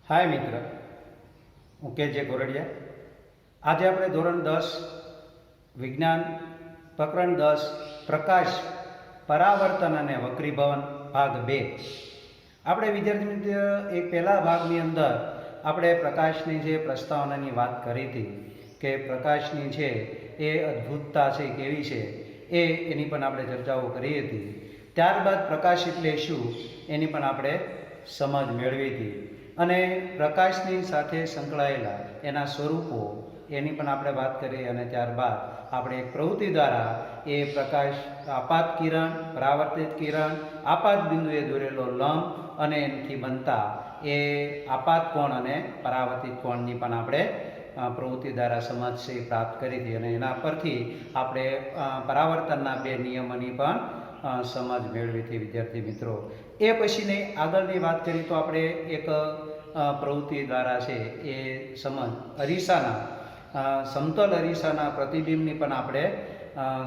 हाय मित्र, हूँ के जे गोरडिया। आज આપણે ધોરણ 10 વિજ્ઞાન પ્રકરણ 10 પ્રકાશ પરાવર્તન અને વક્રીભવન ભાગ 2 આપણે વિદ્યાર્થી મિત્ર એક પહેલા ભાગની અંદર આપણે પ્રકાશની જે પ્રસ્તાવનાની વાત કરી હતી કે પ્રકાશની છે એ અદ્ભુતતા છે કેવી છે એની પણ આપણે ચર્ચાઓ કરી હતી। ત્યારબાદ પ્રકાશ એટલે શું એની પણ આપણે સમજ મેળવી હતી અને પ્રકાશની સાથે સંકળાયેલા એના સ્વરૂપો એની પણ આપણે વાત કરી અને ત્યારબાદ આપણે એક પ્રવૃત્તિ દ્વારા એ પ્રકાશ આપાત કિરણ, પરાવર્તિત કિરણ, આપાત બિંદુએ દોરેલો લંબ અને એનાથી બનતા એ આપાત કોણ અને પરાવર્તિત કોણની પણ આપણે પ્રવૃત્તિ દ્વારા સમજ છે પ્રાપ્ત કરી હતી અને એના પરથી આપણે પરાવર્તનના બે નિયમોની પણ સમજ મેળવી હતી વિદ્યાર્થી મિત્રો। એ પછીની આગળની વાત કરીએ તો આપણે એક પ્રવૃત્તિ દ્વારા છે એ સમજ અરીસાના સમતલ અરીસાના પ્રતિબિંબની પણ આપણે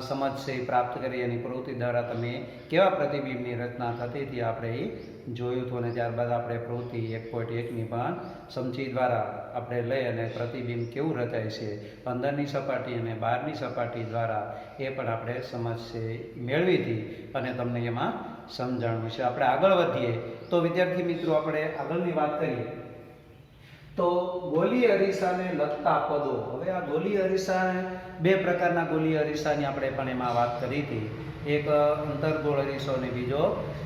સમજ છે પ્રાપ્ત કરી એની પ્રવૃત્તિ દ્વારા તમે કેવા પ્રતિબિંબની રચના થતી હતી આપણે એ જોયું હતું અને ત્યારબાદ આપણે પ્રવૃત્તિ 1.1ની પણ સમજી દ્વારા આપણે લઈ અને પ્રતિબિંબ કેવું રચાય છે અંદરની સપાટી અને બહારની સપાટી દ્વારા એ પણ આપણે સમજ છે મેળવી હતી અને તમને એમાં સમજાણું છે। આપણે આગળ વધીએ તો વિદ્યાર્થી મિત્રો આપણે આગળની વાત કરીએ તો ગોલીય અરીસાને લગતા પદો। હવે આ ગોલીય અરીસા બે પ્રકારના ગોલીય અરીસાની આપણે પણ એમાં વાત કરી હતી, એક અંતર્ગોળ અરીસો અને બીજો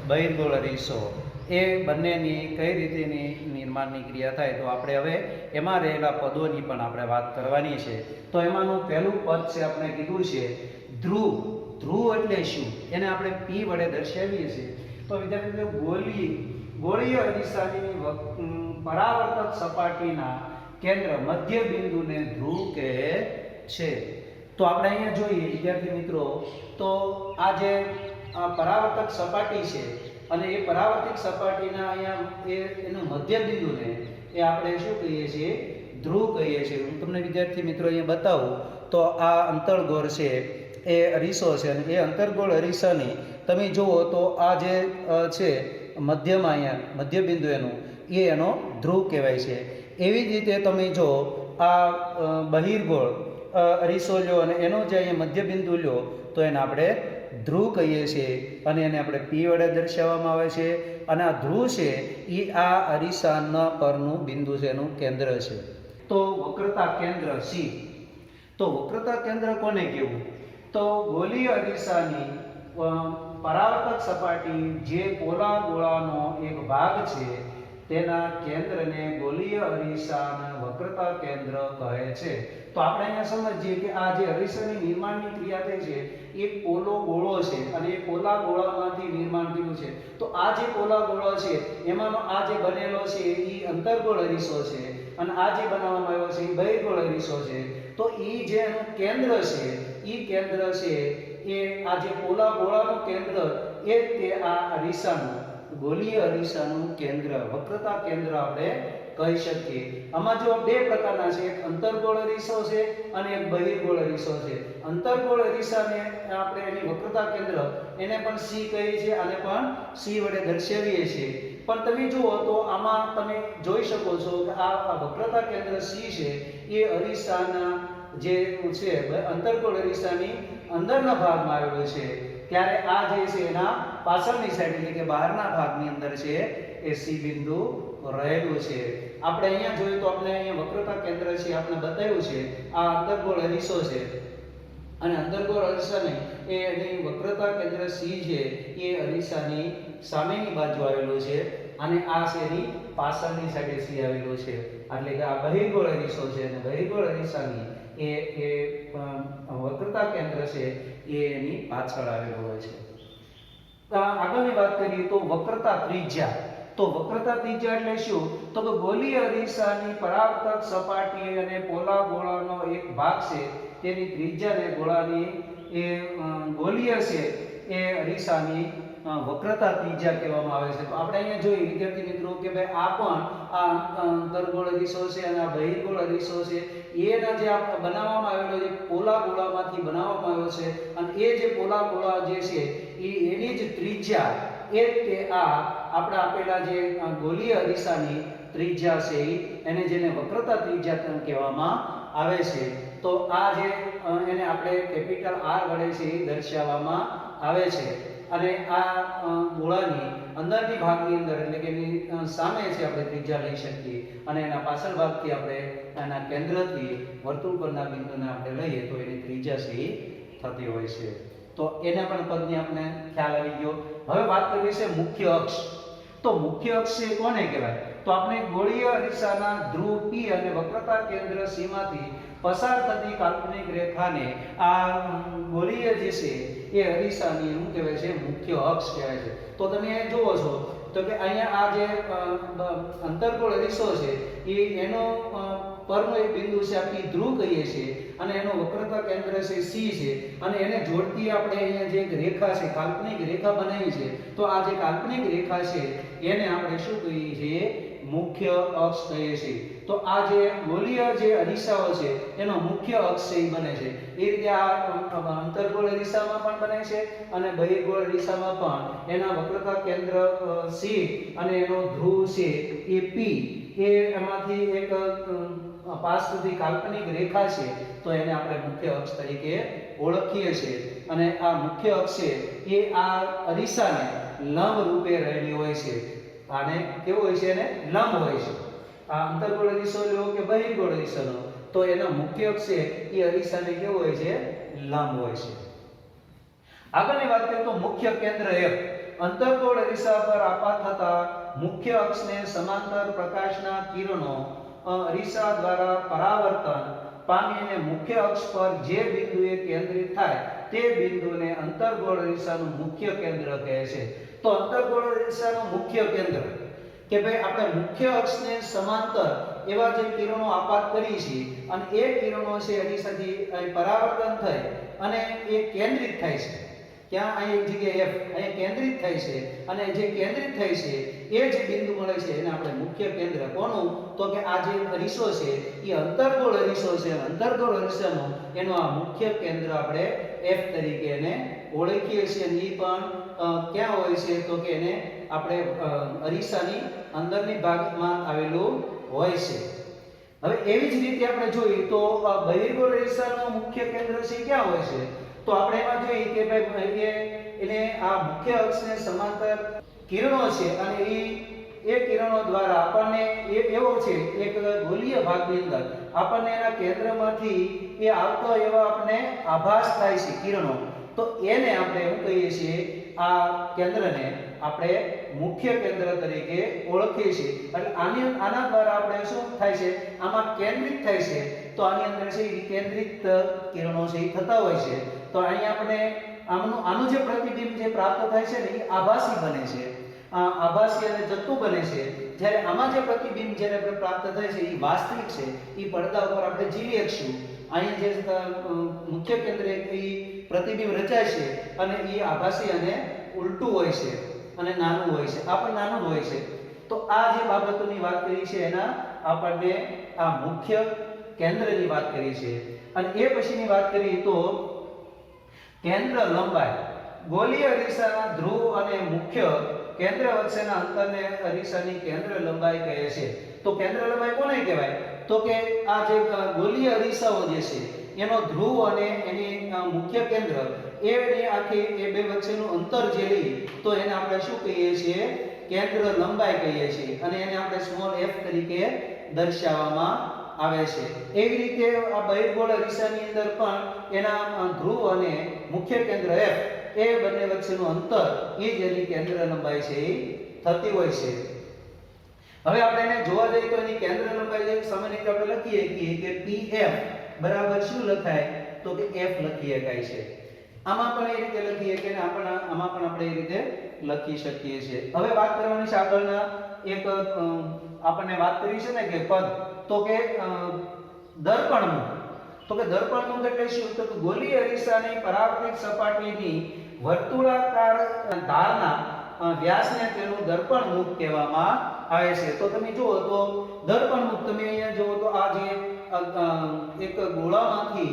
બહિર્ગોળ અરીસો। એ બંનેની કઈ રીતેની નિર્માણની ક્રિયા થાય તો આપણે હવે એમાં રહેલા પદોની પણ આપણે વાત કરવાની છે। તો એમાંનું પહેલું પદ છે આપણે કીધું છે ધ્રુવ। ધ્રુવ એટલે શું એને આપણે પી વડે દર્શાવીએ છીએ। તો વિદ્યાર્થી ગોળીય અરીસાની પરાવર્તક સપાટીના કેન્દ્ર મધ્ય બિંદુને ધ્રુવ કહે છે। તો આપણે અહીંયા જોઈએ વિદ્યાર્થી મિત્રો તો આ જે પરાવર્તક સપાટી છે અને એ પરાવર્તક સપાટીના અહીંયા એનું મધ્ય બિંદુને એ આપણે શું કહીએ છીએ ધ્રુવ કહીએ છીએ। હું તમને વિદ્યાર્થી મિત્રો અહીંયા બતાવું તો આ અંતર્ગોળ છે એ અરીસો છે અને એ અંતર્ગોળ અરીસાની તમે જુઓ તો આ જે છે મધ્યમાં અહીંયા મધ્ય બિંદુ એનો ધ્રુવ કહેવાય છે। એવી જ રીતે તમે જો આ બહિર્ગોળ અરીસો લ્યો અને એનો જે અહીંયા મધ્ય બિંદુ લ્યો તો એને આપણે ધ્રુવ કહીએ છીએ અને એને આપણે પી વડે દર્શાવવામાં આવે છે અને આ ધ્રુવ છે એ આ અરીસાના પરનું બિંદુ છે એનું કેન્દ્ર છે। તો વક્રતા કેન્દ્ર સી। તો વક્રતા કેન્દ્ર કોને કહેવું તો ગોલીય અરીસાની પરાવર્તક સપાટી જે પોલા ગોળાનો એક ભાગ છે તેના કેન્દ્રને ગોલીય અરીસાના વક્રતા કેન્દ્ર કહે છે। તો આપણે અહીંયા સમજીએ કે આ જે અરીસાની નિર્માણની ક્રિયા થઈ છે એ પોલો ગોળો છે અને એ પોલા ગોળામાંથી નિર્માણ થયું છે। તો આ જે પોલા ગોળો છે એમાંનો આ જે બનેલો છે એ અંતર્ગોળ અરીસો છે અને આ જે બનાવવામાં આવ્યો છે એ બહિર્ગોળ અરીસો છે। તો એ જે એનું કેન્દ્ર છે એ કેન્દ્ર છે એ આ જે પોલા ગોળાનું કેન્દ્ર એ તે આ અરીસાનું ગોલીય અરીસાનું કેન્દ્ર વક્રતા કેન્દ્ર આપણે કહી શકીએ। આમાં જો બે પ્રકારના છે, એક અંતર્ગોળ અરીસો છે અને એક બહિર્ગોળ અરીસો છે। અંતર્ગોળ અરીસાને આપણે એની વક્રતા કેન્દ્ર એને પણ સી કહીએ છીએ અને પણ સી વડે દર્શાવીએ છીએ। પણ તમે જુઓ તો આમાં તમે જોઈ શકો છો કે આ વક્રતા કેન્દ્ર સી છે એ અરીસાના જે છે અંતર્ગોળ અરીસાની અંદરના ભાગમાં આવેલું છે, ત્યારે આ જે છે એના પાછળની સાઈડ એટલે કે બહારના ભાગની અંદર છે એ સી બિંદુ રહેલું છે। આપણે અહીંયા જોઈએ તો આપણે અહીંયા વક્રતા કેન્દ્ર છે આપણે બતાવ્યું છે આ અંતર્ગોળ અરીસો છે અને અંતર્ગોળ અરીસાને એની વક્રતા કેન્દ્ર સી છે એ અરીસાની સામેની બાજુ આવેલું છે અને આ છે એની પાછળની સાઈડે સી આવેલું છે, એટલે કે આ બહિર્ગોળ અરીસો છે અને બહિર્ગોળ અરીસાની એ વક્રતા કેન્દ્ર છે એ એની પાછળ આવેલું હોય છે। આગળની વાત કરીએ તો વક્રતા ત્રિજ્યા। તો વક્રતા ત્રિજ્યા એટલે શું તો કે ગોલીય અરીસાની પરાવર્તક સપાટી અને પોલા ગોળાનો એક ભાગ છે તેની ત્રિજ્યાને ગોળાની એ ગોલીય છે એ અરીસાની વક્રતા ત્રિજ્યા કહેવામાં આવે છે। તો આપણે અહીંયા જોઈએ વિદ્યાર્થી મિત્રો કે ભાઈ આ પણ આ અંતર્ગોળ અરીસો છે અને આ બહિર્ગોળ અરીસો છે એના જે બનાવવામાં આવેલો છે પોલા ગોળામાંથી બનાવવામાં આવ્યો છે અને એ જે પોલા ગોળા જે છે એની જ ત્રિજ્યા એ તે આ આપણે આપેલા જે ગોલીય અરીસાની ત્રિજ્યા છે એને જેને વક્રતા ત્રિજ્યા કહેવામાં આવે છે. તો આ જે એને આપણે કેપિટલ R વડે છે એ દર્શાવવામાં આવે છે. અને આ ગોળાની અંદરની ભાગની અંદર એટલે કે એની સામે છે આપણે ત્રિજ્યા લઈ શકીએ અને એના પાછળ ભાગથી આપણે એના કેન્દ્રથી વર્તુળ પરના બિંદુને આપણે લઈએ તો એની ત્રિજ્યા છે થતી હોય છે. તો એના પણ પદની આપણે ખ્યાલ આવી ગયો. હવે વાત કરીએ છે મુખ્ય અક્ષ. તો મુખ્ય અક્ષ છે કોને કહેવાય? તો આપણે ગોળીય અરીસાના ધ્રુવ P અને વક્રતા કેન્દ્ર C માંથી પસાર થતી કાલ્પનિક રેખાને આ ગોળીય જે છે એ અરીસાની શું કહેવાય છે? મુખ્ય અક્ષ કહેવાય છે. તો તમે અહીં જુઓ છો તો કે અહીંયા આ જે અંતર્ગોળ અરીસો છે એનો પરનો એક બિંદુ છે આ P ધ્રુવ કહીએ છીએ અને એનો વક્રતા કેન્દ્ર છે C છે અને એને જોડતી આપણે અહીંયા જે એક રેખા છે કાલ્પનિક રેખા બનાવી છે તો આ જે કાલ્પનિક રેખા છે એને આપણે શું કહીએ છીએ? મુખ્ય અક્ષ કહીએ છીએ. તો આ જે ગોળીય જે અરીસાઓ છે એનો મુખ્ય અક્ષ છે એ બને છે. એ રીતે આ અંતર્ગોળ અરીસામાં પણ બને છે અને બહિર્ગોળ અરીસામાં પણ એના વક્રતા કેન્દ્ર C અને એનો ધ્રુવ છે એ P એ એમાંથી એક પાસ સુધી કાલ્પનિક રેખા છે તો એને આપણે મુખ્ય અક્ષ તરીકે ઓળખીએ છીએ. અને આ મુખ્ય અક્ષ છે એ આ અરીસાને લંબ રૂપે રહેલી હોય છે. આને કેવો હોય છે? એને લંબ હોય છે. આ અંતર્ગોળ અરીસો લો કે બહિર્ગોળ અરીસો લો તો એનો મુખ્ય અક્ષ છે એ અરીસાને કેવો હોય છે? લંબ હોય છે. આગળની વાત કરીએ તો મુખ્ય કેન્દ્ર F. અંતર્ગોળ અરીસા પર આપાત થતા મુખ્ય અક્ષને સમાંતર પ્રકાશના કિરણો અરીસા દ્વારા પરાવર્તન પામીને મુખ્ય અક્ષ પર જે બિંદુએ કેન્દ્રિત થાય તે બિંદુને અંતર્ગોળ અરીસાનું મુખ્ય કેન્દ્ર કહે છે. તો અંતર્ગોળ અરીસાનું મુખ્ય કેન્દ્ર કે ભાઈ આપણે મુખ્ય અક્ષને સમાંતર એવા જે કિરણો આપાત કરી છે અને એ કિરણો છે અરીસાથી પરાવર્તન થઈ અને એ કેન્દ્રિત થાય છે. ક્યાં? અહીં એક જગ્યાએ F અહીં કેન્દ્રિત થાય છે અને જે કેન્દ્રિત થાય છે એ જે બિંદુ મળે છે એને આપણે મુખ્ય કેન્દ્ર કોનું? તો કે આ જે અરીસો છે એ અંતર્ગોળ અરીસો છે. અંતર્ગોળ અરીસાનો એનો આ મુખ્ય કેન્દ્ર આપણે F તરીકે એને ઓળખીએ છીએ. અને એ પણ ક્યાં હોય છે? તો કે એને આપણે અરીસાની અંદરની ભાગમાં આવેલું હોય છે. હવે એવી જ રીતે આપણે જોઈએ તો બહિર્ગોળ અરીસાનું મુખ્ય કેન્દ્ર છે ક્યાં હોય છે? તો આપણે એમાં જોઈએ કે ભાઈ એને આ મુખ્ય અક્ષને સમાંતર કિરણો છે અને એ કિરણો દ્વારા આપણને એવો છે એક ગોળીય ભાગની અંદર આપણને એના કેન્દ્રમાંથી એ આવતો એવો આપણને આભાસ થાય છે કિરણો. તો એને આપણે શું કહીએ છીએ? આ કેન્દ્રને આપણે મુખ્ય કેન્દ્ર તરીકે ઓળખીએ છીએ. એટલે આના દ્વારા આપણે શું થાય છે? આમાં કેન્દ્રિત થાય છે તો આની અંદર છે વિકેન્દ્રિત કિરણો છે એ થતા હોય છે. તો અહીં આપણે આનું જે પ્રતિબિંબ જે પ્રાપ્ત થાય છે ને એ આભાસી બને છે. આભાસી અને જથ્થું બને છે. જ્યારે આમાં જે પ્રતિબિંબ જ્યારે આપણે પ્રાપ્ત થાય છે એ વાસ્તવિક છે. એ પડદા ઉપર આપણે જીવી શકશું. અહીં જે મુખ્ય કેન્દ્ર એ પ્રતિબિંબ રચાય છે અને એ આભાસી અને ઉલટું હોય છે અને નાનું હોય છે. આ પણ નાનું હોય છે. તો આ જે બાબતોની વાત કરી છે એના આપણને આ મુખ્ય કેન્દ્રની વાત કરી છે. અને એ પછીની વાત કરીએ તો કેન્દ્ર લંબાઈ. ગોળીય અરીસાના ધ્રુવ અને મુખ્ય કેન્દ્ર વચ્ચેના અંતરને અરીસાની કેન્દ્ર લંબાઈ કહે છે. તો કેન્દ્ર લંબાઈ કોને કહેવાય? તો કે આ જે ગોળીય અરીસાઓ જે છે એનો ધ્રુવ અને એની મુખ્ય કેન્દ્ર એની આખી એ બે વચ્ચેનું અંતર જે લઈ તો એને આપણે શું કહીએ છીએ? કેન્દ્ર લંબાઈ કહીએ છીએ અને એને આપણે સ્મોલ f તરીકે દર્શાવવામાં આવે છે. એવી રીતે આ બહિર્ગોળ અરીસાની અંદર પણ એના ધ્રુવ અને મુખ્ય કેન્દ્ર F એ બંને વચ્ચેનું અંતર એ જ એની કેન્દ્ર લંબાઈ છે એ થતી હોય છે. હવે આપણે એને જોવા જઈએ તો એની કેન્દ્ર લંબાઈ જે સામાન્ય રીતે આપણે લખીએ કે PF બરાબર શું લખાય? તો કે F લખી શકાય છે. આમાં પણ એ રીતે લખીએ કે આમાં પણ આપણે એ રીતે લખી શકીએ છીએ. હવે વાત કરવાની છે આગળના એક આપણને વાત કરી છે ને કે પદ તો કે દર્પણમુખ. તો કે દર્પણમુખ એટલે શું? તો કે ગોળીય અરીસાની પરાવર્તિત સપાટીની વર્તુળાકાર ધારના વ્યાસને તેનું દર્પણમુખ કહેવામાં આવે છે. તો તમે જુઓ તો દર્પણમુખ તમે અહીંયા જુઓ તો આ જે એક ગોળામાંથી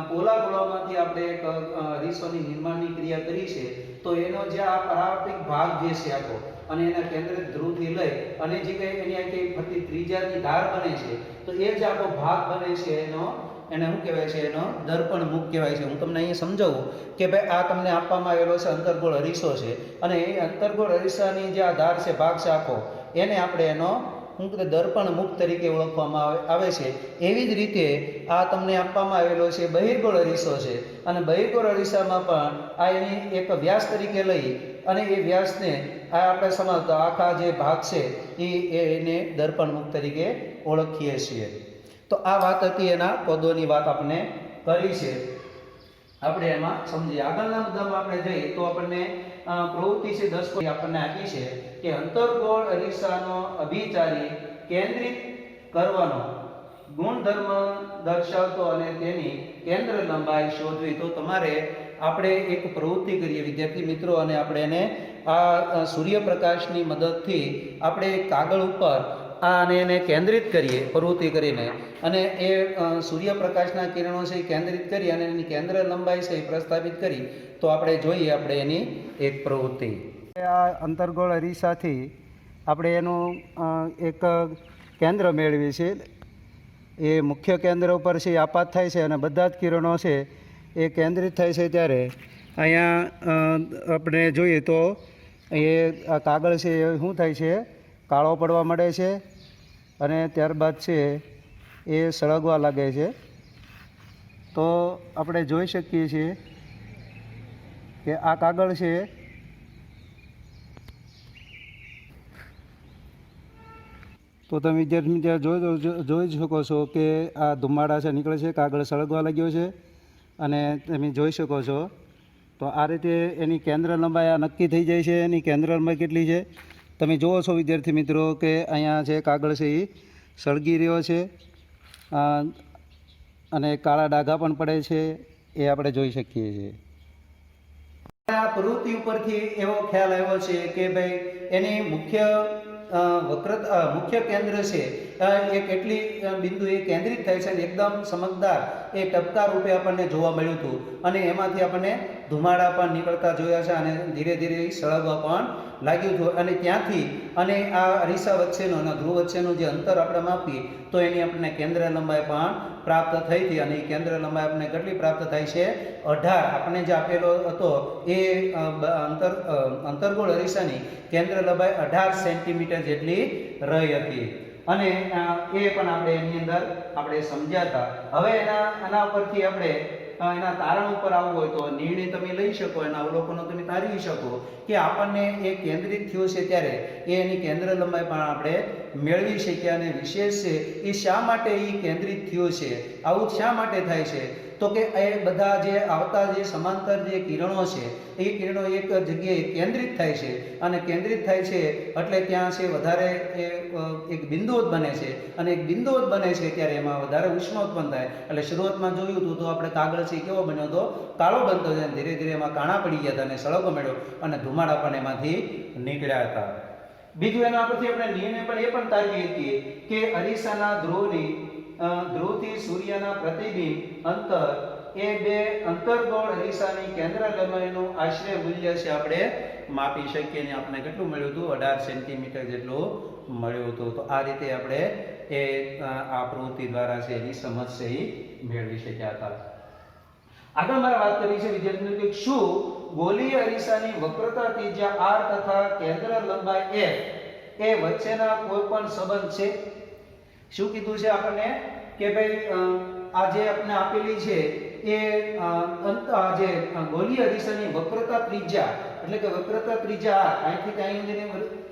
પોલા ગોળામાંથી આપણે એક અરીસાની નિર્માણની ક્રિયા કરી છે તો એનો જે આ પરાવર્તિત ભાગ જે છે આખો અને એના કેન્દ્રિત ધ્રુવથી લઈ અને જે કંઈ એની આખી ફરતી ત્રિજ્યાની ધાર બને છે તો એ જ આખો ભાગ બને છે એને શું કહેવાય છે, એનો દર્પણ મુખ કહેવાય છે. હું તમને અહીંયા સમજાવું કે ભાઈ આ તમને આપવામાં આવેલો છે અંતર્ગોળ અરીસો છે, અને એ અંતર્ગોળ અરીસાની જે આ ધાર છે, ભાગ છે આખો, એને આપણે એનો શું કહેવાય દર્પણ મુખ તરીકે ઓળખવામાં આવે છે. એવી જ રીતે આ તમને આપવામાં આવેલો છે બહિર્ગોળ અરીસો છે, અને બહિર્ગોળ અરીસામાં પણ આ એની એક વ્યાસ તરીકે લઈ અને એ વ્યાસને આ આપણે સમજતા આખા જે ભાગ છે એને દર્પણ મુખ તરીકે ઓળખીએ છીએ. તો આ વાત હતી એના પદોની વાત આપણે કરી છે, આપણે એમાં સમજીએ. આગળના મુદ્દામાં આપણે જઈએ તો આપણને પ્રવૃત્તિ છે 10 આપણને આપી છે કે અંતર્ગોળ અરીસાનો અભિચારી કેન્દ્રિત કરવાનો ગુણધર્મ દર્શાવતો અને તેની કેન્દ્ર લંબાઈ શોધવી. તો તમારે આપણે એક પ્રવૃત્તિ કરીએ વિદ્યાર્થી મિત્રો, અને આપણે એને આ સૂર્યપ્રકાશની મદદથી આપણે કાગળ ઉપર અને એને કેન્દ્રિત કરીએ પ્રવૃત્તિ કરીને, અને એ સૂર્યપ્રકાશના કિરણો છે એ કેન્દ્રિત કરી અને એની કેન્દ્ર લંબાઈ છે એ પ્રસ્થાપિત કરી. તો આપણે જોઈએ આપણે એની એક પ્રવૃત્તિ. આ અંતર્ગોળ અરીસાથી આપણે એનું એક કેન્દ્ર મેળવીએ છીએ. એ મુખ્ય કેન્દ્ર ઉપર છે આપાત થાય છે અને બધા જ કિરણો છે એ કેન્દ્રિત થાય છે. ત્યારે અહીંયા આપણે જોઈએ તો એ આ કાગળ છે એ શું થાય છે, કાળો પડવા માંડે છે અને ત્યારબાદ છે એ સળગવા લાગે છે. તો આપણે જોઈ શકીએ છીએ કે આ કાગળ છે તો તમે વિદ્યાર્થી જોઈ શકો છો કે આ ધુમાડા છે નીકળે છે, કાગળ સળગવા લાગ્યો છે, અને તમે જોઈ શકો છો. તો આ રીતે એની કેન્દ્ર લંબાઈ આ નક્કી થઈ જાય છે. એની કેન્દ્ર લંબાઈ કેટલી છે તમે જુઓ છો વિદ્યાર્થી મિત્રો કે અહીંયા છે કાગળ છે એ સળગી રહ્યો છે અને કાળા ડાઘા પણ પડે છે, એ આપણે જોઈ શકીએ છીએ. આ પ્રવૃત્તિ ઉપરથી એવો ખ્યાલ આવ્યો છે કે ભાઈ એની મુખ્ય કેન્દ્ર છે એ કેટલી બિંદુએ કેન્દ્રિત થાય છે, અને એકદમ ચમકદાર એ ટપકા રૂપે આપણને જોવા મળ્યું હતું, અને એમાંથી આપણને ધુમાડા પણ નીકળતા જોયા છે, અને ધીરે ધીરે સળગવા પણ લાગ્યું હતું. અને ત્યાંથી અને આ અરીસા વચ્ચેનો અને ધ્રુવ વચ્ચેનું જે અંતર આપણે માપીએ તો એની આપણને કેન્દ્ર લંબાઈ પણ પ્રાપ્ત થઈ હતી. અને એ કેન્દ્ર લંબાઈ આપણને કેટલી પ્રાપ્ત થાય છે, 18. આપણે જે આપેલો હતો એ અંતર્ગોળ અરીસાની કેન્દ્ર લંબાઈ 18 સેન્ટીમીટર જેટલી રહી હતી, અને એ પણ આપણે એની અંદર આપણે સમજ્યા હતા. હવે આના પરથી આપણે એના તારણ ઉપર આવવું હોય તો નિર્ણય તમે લઈ શકો, એના અવલોકનો તમે તારવી શકો કે આપણને એ કેન્દ્રિત થયું છે ત્યારે એની કેન્દ્ર લંબાઈ પણ આપણે મેળવી શકીએ. અને વિશેષ છે એ શા માટે એ કેન્દ્રિત થયું છે, આવું શા માટે થાય છે, તો કે એ બધા જે આવતા જે સમાંતર જે કિરણો છે એ કિરણો એક જગ્યાએ કેન્દ્રિત થાય છે, અને કેન્દ્રિત થાય છે એટલે ત્યાં છે વધારે એક બિંદુ જ બને છે, અને એક બિંદુ જ બને છે ત્યારે એમાં વધારે ઉષ્મા ઉત્પન્ન થાય. એટલે શરૂઆતમાં જોયું હતું તો આપણે કાગળ છે કેવો બન્યો હતો, કાળો બનતો છે, ધીરે ધીરે એમાં કાણા પડી ગયા હતા અને સળગો મળ્યો અને ધુમાડા પણ એમાંથી નીકળ્યા હતા. બીજું એના પરથી આપણે નિર્ણય પણ એ પણ તારવી શકીએ કે અરીસાના ધ્રુવથી સૂર્યના પ્રતિબિંબ અંતર એ બે અંતર્ગોળ અરીસાની કેન્દ્ર લંબાઈનું આશરે મૂલ્ય છે આપણે માપી શકીએ, અને આપણે કેટલું મળ્યું હતું, 18 સેન્ટીમીટર જેટલું મળ્યું હતું. તો આ રીતે આપણે આ પ્રવૃત્તિ દ્વારા છે એની સમજ છે એ મેળવી શક્યા હતા. આગળ મારે વાત કરી છે વિદ્યાર્થી મિત્રો કે શું ગોલીય અરીસાની વક્રતા ત્રિજ્યા r તથા કેન્દ્ર લંબાઈ f એ વચ્ચેના કોઈ પણ સંબંધ છે? શું કીધું છે આપણને કે ભાઈ આ જે આપણે આપેલી છે એ જે ગોલીય અરીસાની વક્રતા ત્રિજ્યા એટલે કે વક્રતા ત્રિજ્યા અહીંથી અહીં સુધીની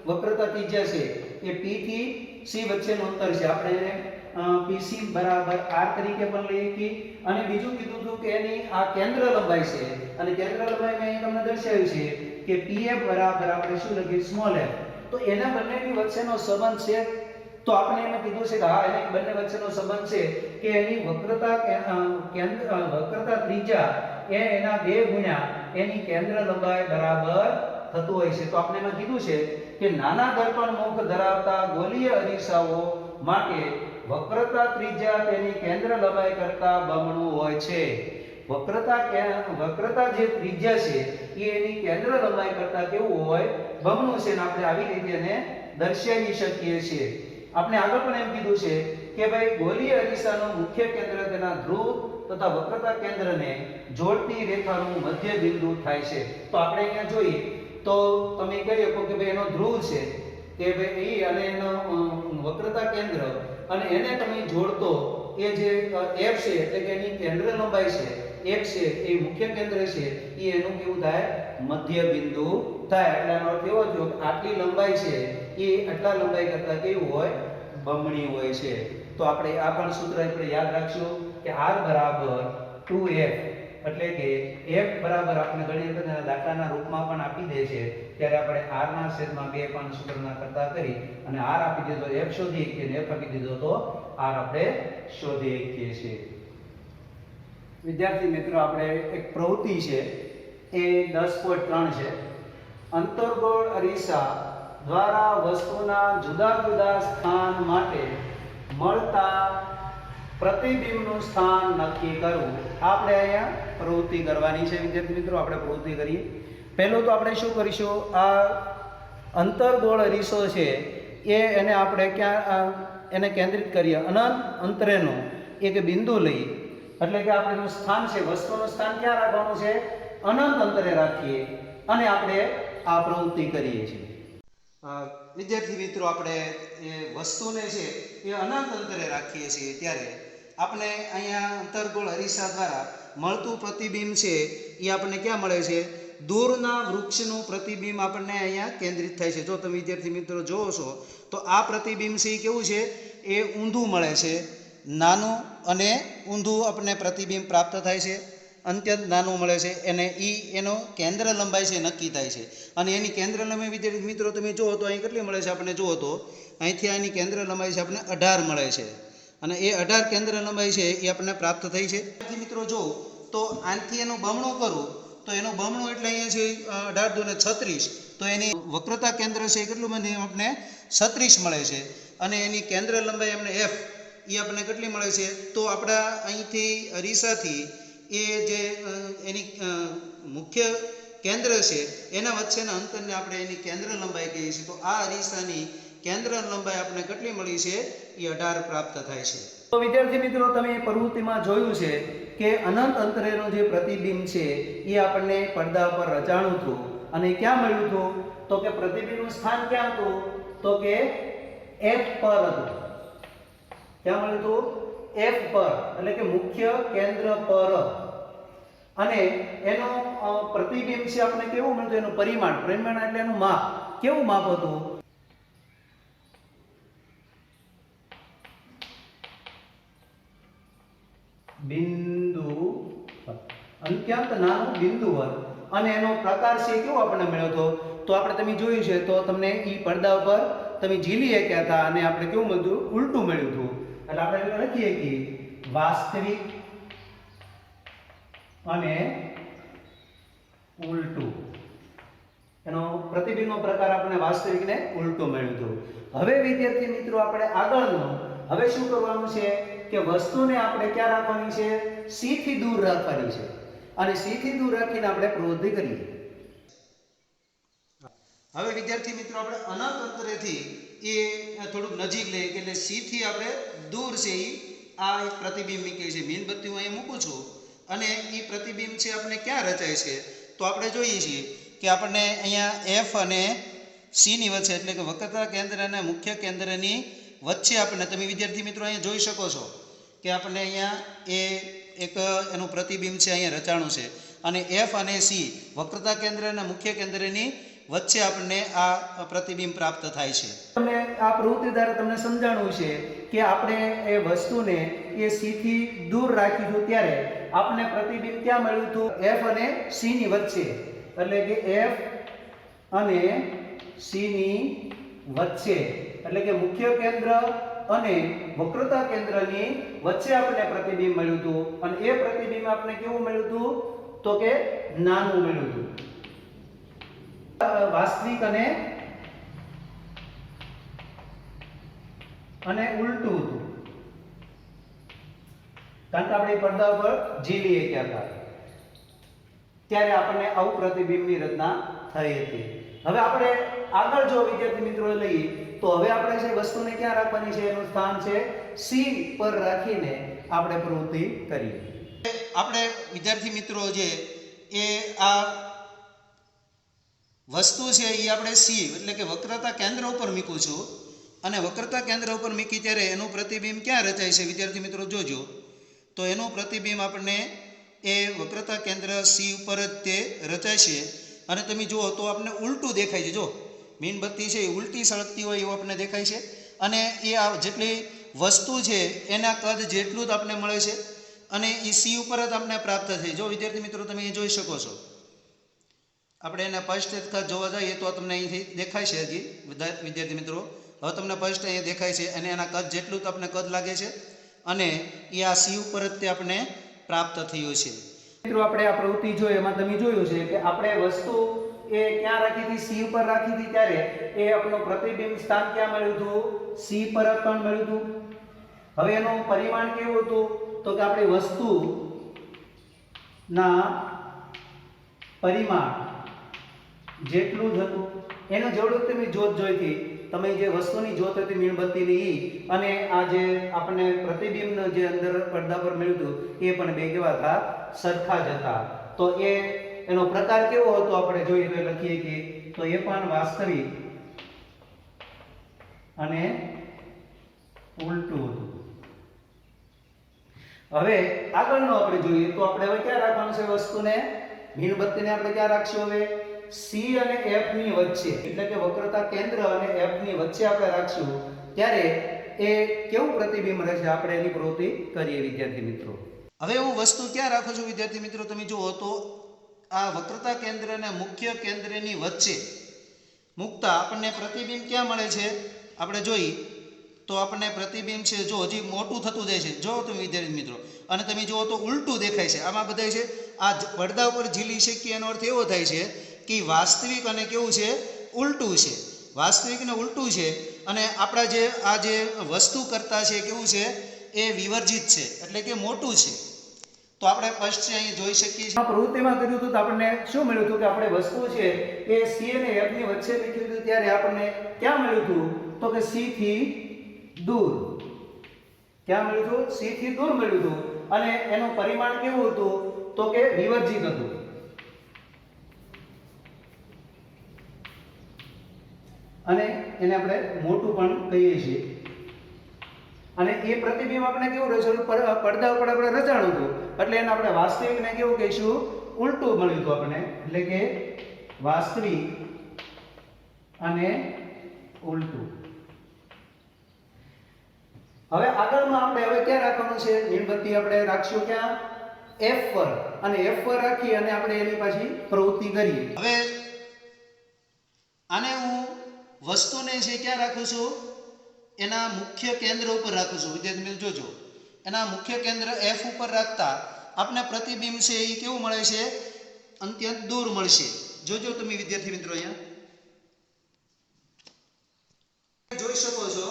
વક્રતા ત્રિજ્યા છે એ p થી c વચ્ચેનું અંતર છે. આપણે એને PC બરાબર r તરીકે પણ લઈએ કે, અને બીજું કીધું હતું કે એની આ કેન્દ્ર લંબાઈ છે, અને કેન્દ્ર લંબાઈ મેં અહીં તમને દર્શાવ્યું છે કે pf બરાબર આપણે શું લખીએ સ્મોલ f. તો એના બંનેની વચ્ચેનો સંબંધ છે, તો આપણે એને કીધું છે કે હા એના બંને વચ્ચેનો સંબંધ છે કે એની વક્રતા ત્રિજ્યા એ એના 2 ગુણ્યા એની કેન્દ્ર લંબાઈ બરાબર થતું હોય છે. તો આપણે એમાં કીધું છે કે નાના દર્પણ મુખ ધરાવતા ગોલીય અરીસાઓ માટે વક્રતા ત્રિજ્યા તેની કેન્દ્ર લંબાઈ કરતા બમણું હોય છે. વક્રતા જે ત્રિજ્યા છે એ એની કેન્દ્ર લંબાઈ કરતા કેવું હોય, બમણું છે. ને આપણે આવી રીતે એને દર્શાવી શકીએ છીએ. આપણે આગળ પણ એમ કીધું છે કે ભાઈ ગોલીય અરીસાનું મુખ્ય કેન્દ્ર તેના ધ્રુવ તથા વક્રતા કેન્દ્રને જોડતી રેખાનું મધ્ય બિંદુ થાય છે. તો આપણે અહીંયા જોઈએ તો તમે કહી શકો કે ભાઈ એનો ધ્રુવ છે કે ભાઈ એ અને એનો વક્રતા કેન્દ્ર અને એને તમે જોડતો એ જે f છે એટલે કે એની કેન્દ્ર લંબાઈ છે f છે એ મુખ્ય કેન્દ્ર છે એ એનું કેવું થાય, મધ્ય બિંદુ થાય. એટલે આનો અર્થ એવો થયો કે આટલી લંબાઈ છે એ આટલા લંબાઈ કરતા કેવું હોય, બમણી હોય છે. તો આપણે આ પણ સૂત્ર આપણે યાદ રાખશું કે r બરાબર 2f એટલે કે f બરાબર આપણે ઘણી વખત દાખલાના રૂપમાં પણ આપી દે છે ત્યારે આપણે r ના છેદમાં 2 પણ સૂત્રના કરતા કરી અને r આપી દીધો f શોધી શકીએ અને f આપી દીધો તો r આપણે શોધી શકીએ છીએ. વિદ્યાર્થી મિત્રો, આપણે એક પ્રવૃત્તિ છે એ 10.3 છે. અંતર્ગોળ અરીસા દ્વારા વસ્તુના જુદા જુદા સ્થાન માટે મળતા પ્રતિબિંબનું સ્થાન નક્કી કરવું. આપણે અહીંયા પ્રવૃત્તિ કરવાની છે. વિદ્યાર્થી મિત્રો, આપણે પ્રવૃત્તિ કરીએ. પહેલું તો આપણે શું કરીશું, આ અંતર્ગોળ અરીસો છે એને આપણે ક્યાં એને કેન્દ્રિત કરીએ, અનંત અંતરેનો એક બિંદુ લઈ એટલે કે આપણે સ્થાન છે વસ્તુનું સ્થાન ક્યાં રાખવાનું છે, અનંત અંતરે રાખીએ અને આપણે આ પ્રવૃત્તિ કરીએ છીએ. વિદ્યાર્થી મિત્રો, આપણે એ વસ્તુને છે એ અનંત અંતરે રાખીએ છીએ ત્યારે આપણે અહીંયા અંતર્ગોળ અરીસા દ્વારા મળતું પ્રતિબિંબ છે એ આપણને ક્યાં મળે છે, દૂરના વૃક્ષનું પ્રતિબિંબ આપણને અહીંયા કેન્દ્રિત થાય છે. જો તમે વિદ્યાર્થી મિત્રો જોવો છો તો આ પ્રતિબિંબ છે એ કેવું છે, એ ઊંધું મળે છે, નાનું અને ઊંધું આપણને પ્રતિબિંબ પ્રાપ્ત થાય છે, અત્યંત નાનું મળે છે. અને એનો કેન્દ્ર લંબાઈ છે નક્કી થાય છે. અને એની કેન્દ્ર લંબાઈ વિદ્યાર્થી મિત્રો તમે જુઓ તો અહીં કેટલી મળે છે આપણને, જુઓ તો અહીંથી આની કેન્દ્ર લંબાઈ છે આપણને 18 મળે છે અને એ 18 કેન્દ્ર લંબાઈ છે એ આપણને પ્રાપ્ત થઈ છે. વિદ્યાર્થી મિત્રો જો તો આનાથી એનું બમણું કરું તો એનું બમણું એટલે અહીંયા છે 18 દુને 36, તો એની વક્રતા કેન્દ્ર છે કેટલું મને આપણને 36 મળે છે અને એની કેન્દ્ર લંબાઈ આપણે f એ આપણને કેટલી મળે છે, તો આપણા અહીંથી અરીસાથી એ જે એની મુખ્ય કેન્દ્ર છે એના વચ્ચેના અંતરને આપણે એની કેન્દ્ર લંબાઈ કહીએ છીએ. તો આ અરીસાની કેન્દ્ર લંબાઈ આપણે કેટલી મળી છે, એ 18 પ્રાપ્ત થાય છે. તો વિદ્યાર્થી મિત્રો, તમે પ્રવૃત્તિમાં જોયું છે કે અનંત અંતરેનું જે પ્રતિબિંબ છે એ આપણને પડદા પર રચાણું હતું અને ક્યાં મળ્યું હતું, તો કે પ્રતિબિંબનું સ્થાન ક્યાં હતું, તો કે f પર હતું. ક્યાં મળ્યું હતું, f પર એટલે કે મુખ્ય કેન્દ્ર પર. અને એનું પ્રતિબિંબ છે આપણે કેવું મળ્યું, એનું પરિમાણ એટલે એનું માપ, કેવું માપ હતું, બિંદુ અત્યંત નાનું બિંદુવત. અને એનો પ્રકાર છે કેવો આપણને મળ્યો હતો, તો આપણે તમે જોયું છે તો તમને ઈ પડદા ઉપર તમે ઝીલી શક્યા હતા અને આપણે કેવું મળ્યું, ઉલટું મળ્યું હતું. એટલે આપણે લખીએ કે વાસ્તવિક અને ઉલટું. એનો પ્રતિબિંબનો પ્રકાર આપણે વાસ્તવિક ને ઉલટું મળ્યું હતું. હવે વિદ્યાર્થી મિત્રો, આપણે આગળનું હવે શું કરવાનું છે કે વસ્તુને આપણે ક્યાં રાખવાની છે, C થી દૂર રાખવાની છે અને C થી દૂર રાખીને આપણે પ્રવૃત્તિ કરીએ. હવે વિદ્યાર્થી મિત્રો, આપણે અનંત અંતરેથી એ થોડુંક નજીક લઈએ કે એટલે C થી આપણે દૂર છે એ આ એક પ્રતિબિંબ મૂકી છે. મીણબત્તી હું અહીંયા મૂકું છું અને એ પ્રતિબિંબ છે આપણે ક્યાં રચાય છે, તો આપણે જોઈએ છીએ કે આપણને અહીંયા f અને c ની વચ્ચે એટલે કે વક્રતા કેન્દ્ર અને મુખ્ય કેન્દ્રની વચ્ચે આપણને તમે વિદ્યાર્થી મિત્રો અહીંયા જોઈ શકો છો કે આપણને અહીંયા એ એક એનું પ્રતિબિંબ છે અહીંયા રચાણું છે અને f અને c વક્રતા કેન્દ્ર અને મુખ્ય કેન્દ્રની વચ્ચે આપણને આ પ્રતિબિંબ પ્રાપ્ત થાય છે. તમને આ પ્રવૃત્તિ દ્વારા તમને સમજાણું છે કે આપણે એ વસ્તુને એ c થી દૂર રાખીશું ત્યારે આપણે પ્રતિબિંબ ક્યાં મળ્યું હતું, f અને c ની વચ્ચે. એટલે કે f અને c ની વચ્ચે એટલે કે મુખ્ય કેન્દ્ર અને વક્રતા કેન્દ્રની વચ્ચે આપણને પ્રતિબિંબ મળ્યું હતું અને એ પ્રતિબિંબ આપણે કેવું મળ્યું હતું, તો કે નાનું મળ્યું હતું. વાસ્તવિક અને ઉલટું હતું. કારણ કે આપણે પડદા ઉપર ઝીલી શક્યા હતા ત્યારે આપણને આવું પ્રતિબિંબની રચના થઈ હતી. હવે આપણે આગળ જો વિદ્યાર્થી મિત્રો લઈએ તો હવે આપણે જે વસ્તુને ક્યાં રાખવાની છે એનું સ્થાન છે સી પર રાખીને આપણે પ્રવૃત્તિ કરીએ. આપણે વિદ્યાર્થી મિત્રો જે એ આ વસ્તુ છે એ આપણે સી એટલે કે વક્રતા કેન્દ્ર ઉપર મૂકું છું અને વક્રતા કેન્દ્ર ઉપર મૂકી ત્યારે એનું પ્રતિબિંબ ક્યાં રચાય છે વિદ્યાર્થી મિત્રો જોજો. તો એનું પ્રતિબિંબ આપણને એ વક્રતા કેન્દ્ર સી ઉપર જ તે રચાય છે અને તમે જુઓ તો આપણને ઉલટું દેખાય છે. જો મીણબત્તી છે એ ઉલટી સળગતી હોય એવું આપણને દેખાય છે અને એ આ જેટલી વસ્તુ છે એના કદ જેટલું જ આપણને મળે છે અને એ સી ઉપર જ આપણને પ્રાપ્ત થાય. જો વિદ્યાર્થી મિત્રો તમે એ જોઈ શકો છો. આપણે એને સ્પષ્ટ વખત જોવા જઈએ તો તમને અહીંથી દેખાય છે. હજી વિદ્યાર્થી મિત્રો હવે તમને સ્પષ્ટ અહીંયા દેખાય છે અને એના કદ જેટલું જ આપણને કદ લાગે છે અને એ આ સી ઉપર જ તે આપણને પ્રાપ્ત થયું છે. મિત્રો આપણે આ પ્રવૃત્તિ જોઈ એમાં તમે જોયું છે કે આપણે વસ્તુ એ ક્યાં રાખી હતી સી ઉપર રાખી હતી ત્યારે એ આપણું પ્રતિબિંબ સ્થાન ક્યાં મળ્યું હતું સી પર પણ મળ્યું હતું. હવે એનું પરિમાણ કેવું હતું તો કે આપણી વસ્તુ ના પરિમાણ જેટલું જ હતું એનું જેવડું તમે જોત જોઈ હતી તમે જે વસ્તુની જોત હતી મીણબત્તીની અને આ જે આપણને પ્રતિબિંબ જે અંદર પડદા પર મળ્યું હતું એ પણ બે કેવા હતા સરખા જ હતા. તો એ એનો પ્રકાર કેવો હતો આપણે જોઈએ તો લખીએ કે તો એ પણ વાસ્તવિક અને ઉલટું હતું. હવે આગળનો આપણે જોઈએ તો આપણે હવે ક્યાં રાખવાનું છે વસ્તુને મીણબત્તીને આપણે ક્યાં રાખશું હવે સી અને એફ ની વચ્ચે એટલે કે વક્રતા કેન્દ્ર અને એફ ની વચ્ચે આપણે રાખશું ત્યારે એ કેવું પ્રતિબિંબ રહેશે આપણે એની પ્રવૃત્તિ કરીએ વિદ્યાર્થી મિત્રો. હવે હું વસ્તુ ક્યાં રાખું છું વિદ્યાર્થી મિત્રો તમે જુઓ તો આ વક્રતા કેન્દ્ર અને મુખ્ય કેન્દ્રની વચ્ચે મૂકતા આપણને પ્રતિબિંબ ક્યાં મળે છે આપણે જોઈ તો આપણને પ્રતિબિંબ છે જો હજી મોટું થતું જાય છે. જો તમે વિદ્યાર્થી મિત્રો અને તમે જુઓ તો ઉલટું દેખાય છે. આમાં બધાય છે આ પડદા ઉપર ઝીલી શકીએ એનો અર્થ એવો થાય છે કે વાસ્તવિક અને કેવું છે ઉલટું છે. વાસ્તવિક અને ઉલટું છે અને આપણા જે આ જે વસ્તુ કરતા છે કેવું છે એ વિવર્જિત છે એટલે કે મોટું છે. તો આપણે સ્પષ્ટ અહીં જોઈ શકીએ છીએ. પ્રવૃત્તિમાં કર્યું હતું તો આપણને શું મળ્યું હતું કે આપણે વસ્તુ છે એ સી અને એફ ની વચ્ચે મૂકી હતી ત્યારે આપણને ક્યાં મળ્યું હતું તો કે સી થી દૂર. ક્યાં મળ્યું હતું સી થી દૂર મળ્યું હતું અને એનું પરિમાણ કેવું હતું તો કે વિવર્જિત હતું. અને એને આપણે મોટું પણ કહીએ છીએ અને એ પ્રતિબિંબ આપણે કેવું રહેશે પડદા ઉપર આપણે રચાણું હતું એટલે એને આપણે વાસ્તવિકને કેવું કહીશું ઉલટું મળ્યું હતું આપણને એટલે કે વાસ્તવિક અને ઉલટું. હવે આગળમાં આપણે હવે ક્યાં રાખવાનું છે મીણબત્તી આપણે રાખશું ક્યાં એફ પર અને એફ પર રાખી અને આપણે એની પાછી પ્રવૃત્તિ કરીએ. હવે આને હું વસ્તુને છે ક્યાં રાખું છું એના મુખ્ય કેન્દ્ર ઉપર રાખું છું. વિદ્યાર્થી મિત્રો જોજો એના મુખ્ય કેન્દ્ર એફ ઉપર રાખતા આપણે પ્રતિબિંબ છે એ કેવું મળે છે અત્યંત દૂર મળશે. જોજો તમે વિદ્યાર્થી મિત્રો અહીંયા જોઈ શકો છો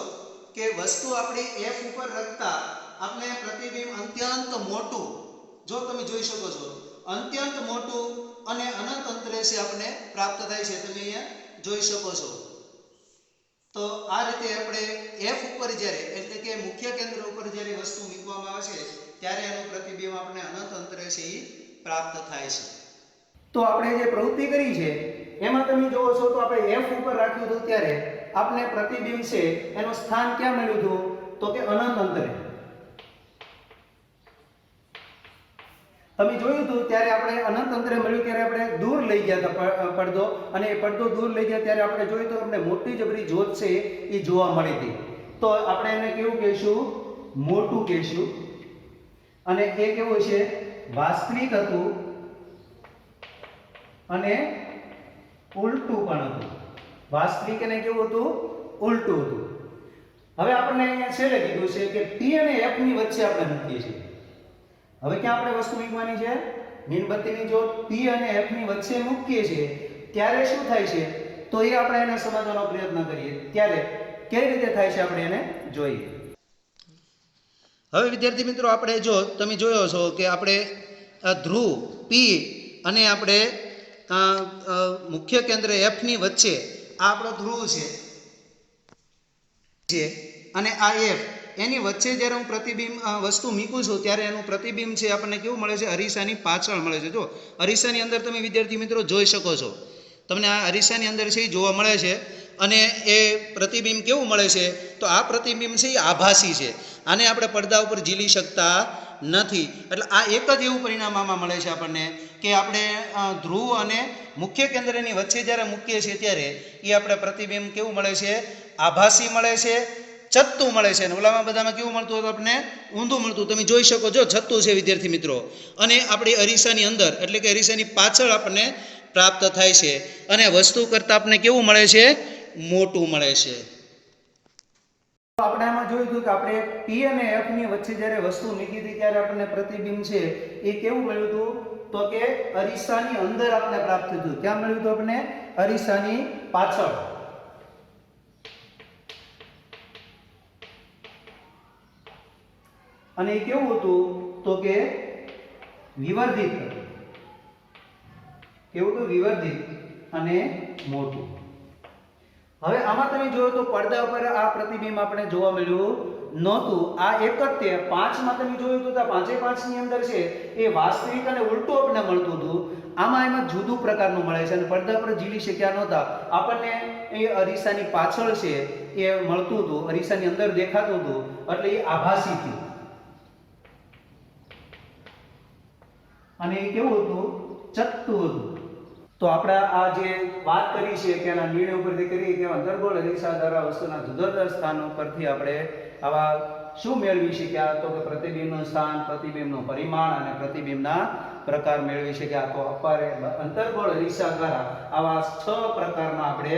કે વસ્તુ આપણી એફ ઉપર રાખતા આપણે પ્રતિબિંબ અત્યંત મોટું જો તમે જોઈ શકો છો અત્યંત મોટું અને અનંત અંતરે છે આપણે પ્રાપ્ત થાય છે. તમે અહીંયા જોઈ શકો છો. તો આ રીતે આપણે એફ ઉપર જ્યારે એટલે કે મુખ્ય કેન્દ્ર ઉપર જ્યારે વસ્તુ મૂકવામાં આવે છે ત્યારે એનું પ્રતિબિંબ આપણે અનંત અંતરે છે એ પ્રાપ્ત થાય છે. તો આપણે જે પ્રવૃત્તિ કરી છે એમાં તમે જોવો છો તો આપણે એફ ઉપર રાખ્યું હતું ત્યારે આપણે પ્રતિબિંબ છે એનું સ્થાન ક્યાં મળ્યું હતું તો કે અનંત અંતરે. તમે જોયું હતું ત્યારે આપણે અનંત અંતરે મળ્યું ત્યારે આપણે દૂર લઈ ગયા હતા પડદો અને એ પડદો દૂર લઈ ગયા ત્યારે આપણે જોયું તો આપણે મોટી જબરી જ્યોત છે એ જોવા મળી હતી. તો આપણે એને કેવું કહીશું મોટું કહીશું અને એ કેવું છે વાસ્તવિક હતું અને ઉલટું પણ હતું. વાસ્તવિક અને કેવું હતું ઉલટું હતું. હવે આપણને અહીંયા છેલ્લે કીધું છે કે પી અને એફ ની વચ્ચે આપણે મૂકીએ છીએ. હવે ક્યાં આપણે વસ્તુ મૂકવાની છે મીણબત્તીની જો પી અને એફ ની વચ્ચે મૂકીએ છીએ ત્યારે શું થાય છે તો એ આપણે એને સમજવાનો પ્રયત્ન કરીએ. ત્યારે કઈ રીતે થાય છે આપણે એને જોઈએ. હવે વિદ્યાર્થી મિત્રો આપણે જો તમે જોયો છો કે આપણે ધ્રુવ પી અને આપણે મુખ્ય કેન્દ્ર એફની વચ્ચે આ આપણો ધ્રુવ છે અને આ એફ એની વચ્ચે જ્યારે હું પ્રતિબિંબ વસ્તુ મૂકું છું ત્યારે એનું પ્રતિબિંબ છે આપણને કેવું મળે છે? અરીસાની પાછળ મળે છે. જો અરીસાની અંદર તમે વિદ્યાર્થી મિત્રો જોઈ શકો છો, તમને આ અરીસાની અંદર છે એ જોવા મળે છે અને એ પ્રતિબિંબ કેવું મળે છે? તો આ પ્રતિબિંબ છે એ આભાસી છે. આને આપણે પડદા ઉપર ઝીલી શકતા નથી. એટલે આ એક જ એવું પરિણામ આમાં મળે છે આપણને કે આપણે ધ્રુવ અને મુખ્ય કેન્દ્રની વચ્ચે જ્યારે મૂકીએ છીએ ત્યારે એ આપણે પ્રતિબિંબ કેવું મળે છે? આભાસી મળે છે, છતું મળે છે. અને ઓલામાં બધામાં કેવું મળતું હતું? આપણને ઊંધું મળતું. તમે જોઈ શકો છો છતું છે વિદ્યાર્થી મિત્રો. અને આપણી અરીસાની અંદર એટલે કે અરીસાની પાછળ આપણને પ્રાપ્ત થાય છે અને વસ્તુ કરતાં આપણને કેવું મળે છે? મોટું મળે છે. આપણે આમાં જોયું હતું કે આપણે પી અને એફ ની વચ્ચે જ્યારે વસ્તુ મૂકી હતી ત્યારે આપણને પ્રતિબિંબ છે એ કેવું મળ્યું હતું? તો કે અરીસાની અંદર આપણને પ્રાપ્ત થયું હતું. ક્યાં મળ્યું હતું આપણને? અરીસાની પાછળ. અને એ કેવું હતું? તો કે વિવર્ધિત. કેવું હતું? વિવર્ધિત અને મોટું. હવે આમાં તમે જોયો તો પડદા ઉપર આ પ્રતિબિંબ આપણે જોવા મળ્યું નહોતું. આ એક જ તે 5 માં તમે જોયું તો 5 ની અંદર છે એ વાસ્તવિક અને ઉલટું આપણને મળતું હતું. એમાં જુદું પ્રકારનું મળે છે અને પડદા પર ઝીલી શક્યા નહોતા. આપણને એ અરીસાની પાછળ છે એ મળતું હતું, અરીસાની અંદર દેખાતું હતું, એટલે એ આભાસી થયું. અને એ કેવું હતું? ચત્તું હતું. તો આપણે આ જે વાત કરી છે કે એના નિર્ણય ઉપરથી કરી કે અંતર્ગોળ અરીસા દ્વારા વસ્તુના જુદા જુદા સ્થાનો પરથી આપણે આવા શું મેળવી શક્યા? તો કે પ્રતિબિંબનું સ્થાન, પ્રતિબિંબનું પરિમાણ અને પ્રતિબિંબના પ્રકાર મેળવી શક્યા. તો અપારે અંતર્ગોળ અરીસા દ્વારા આવા 6 પ્રકારના આપણે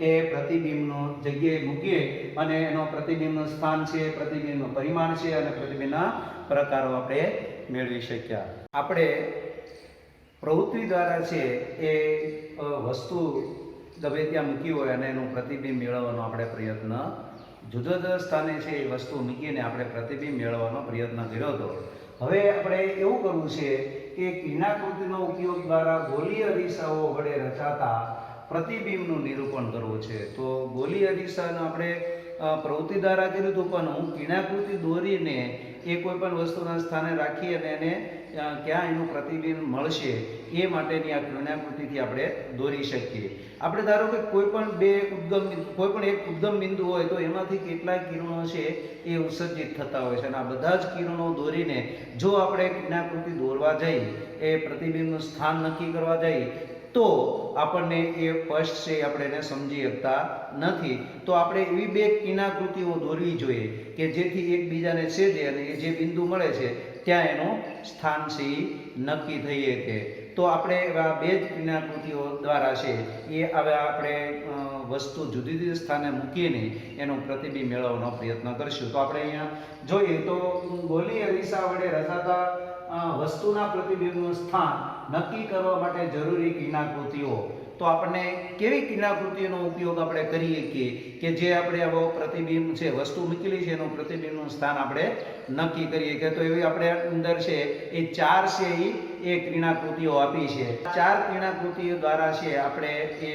એ પ્રતિબિંબનો જગ્યાએ મૂકીએ અને એનો પ્રતિબિંબનું સ્થાન છે, પ્રતિબિંબનું પરિમાણ છે અને પ્રતિબિંબના પ્રકારો આપણે મેળવી શક્યા. આપણે પ્રવૃત્તિ દ્વારા છે એ વસ્તુ ગમે ત્યાં મૂકી હોય અને એનું પ્રતિબિંબ મેળવવાનો આપણે પ્રયત્ન જુદા જુદા સ્થાને છે એ વસ્તુ મૂકીને આપણે પ્રતિબિંબ મેળવવાનો પ્રયત્ન કર્યો હતો. હવે આપણે એવું કરવું છે કે કિરણાકૃતિનો ઉપયોગ દ્વારા ગોલીય અરીસાઓ વડે રચાતા પ્રતિબિંબનું નિરૂપણ કરવું છે. તો ગોલીય અરીસાનું આપણે પ્રવૃત્તિ દ્વારા કર્યું હતું, પણ હું કિરણાકૃતિ દોરીને એ કોઈ પણ વસ્તુના સ્થાને રાખી અને એને ક્યાં એનું પ્રતિબિંબ મળશે એ માટેની આ કિરણાકૃતિથી આપણે દોરી શકીએ. આપણે ધારો કે કોઈ પણ એક ઉદ્ગમ બિંદુ હોય તો એમાંથી કેટલાક કિરણો છે એ ઉત્સર્જિત થતા હોય છે અને આ બધા જ કિરણો દોરીને જો આપણે કિરણાકૃતિ દોરવા જઈએ, એ પ્રતિબિંબનું સ્થાન નક્કી કરવા જઈએ તો આપણને એ સ્પષ્ટ છે આપણે એને સમજી શકતા નથી. તો આપણે એવી બે કિરણાકૃતિઓ દોરવી જોઈએ કે જેથી એકબીજાને છેદે અને એ જે બિંદુ મળે છે ત્યાં એનું સ્થાન છે એ નક્કી થઈ શકે. તો આપણે આ બે જ કિરણાકૃતિઓ દ્વારા છે એ હવે આપણે વસ્તુ જુદી જુદી સ્થાને મૂકીને એનું પ્રતિબિંબ મેળવવાનો પ્રયત્ન કરીશું. તો આપણે અહીંયા જોઈએ તો ગોલીય અરીસા વડે રચાતા વસ્તુના પ્રતિબિંબનું સ્થાન નક્કી કરવા માટે જરૂરી કિરણાકૃતિઓ. તો આપણને કેવી કિરણાકૃતિઓનો ઉપયોગ આપણે કરીએ કે જે આપણે આવો પ્રતિબિંબ છે વસ્તુ મૂકેલી છે એનું પ્રતિબિંબનું સ્થાન આપણે નક્કી કરીએ કે તો એવી આપણે અંદર છે એ 4 છે એ કિરણાકૃતિઓ આપી છે. 4 કિરણાકૃતિઓ દ્વારા છે આપણે એ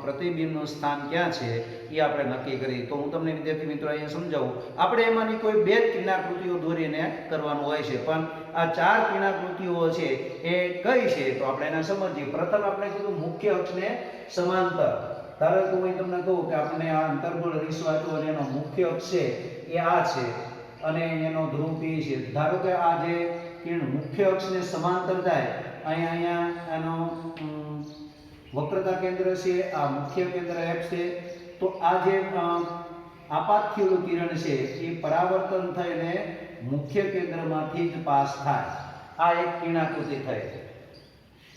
પ્રતિબિંબનું સ્થાન ક્યાં છે એ આપણે નક્કી કરીએ. તો હું તમને વિદ્યાર્થી મિત્રો અહીંયા સમજાવું. આપણે એમાંની કોઈ 2 કિરણાકૃતિઓ દોરીને કરવાનું હોય છે, પણ આ 4 કિરણાકૃતિઓ છે એ કઈ છે તો આપણે એને સમજીએ. પ્રથમ આપણે કીધું મુખ્ય અક્ષને સમાંતર. ધારો કે હું તમને કહું કે આપણે આ અંતર્ગોળ અરીસો આપ્યો અને એનો મુખ્ય અક્ષ છે એ આ છે અને એનો ધ્રુવ P છે. ધારો કે આ જે કિરણ મુખ્ય અક્ષને સમાંતર જાય, અહીંયા એનો વક્રતા કેન્દ્ર છે, આ મુખ્ય કેન્દ્ર F છે. તો આ જે આપાતથી કિરણ છે એ પરાવર્તન થઈને મુખ્ય કેન્દ્રમાંથી જ પાસ થાય. આ એક કિરણાકૃતિ થઈ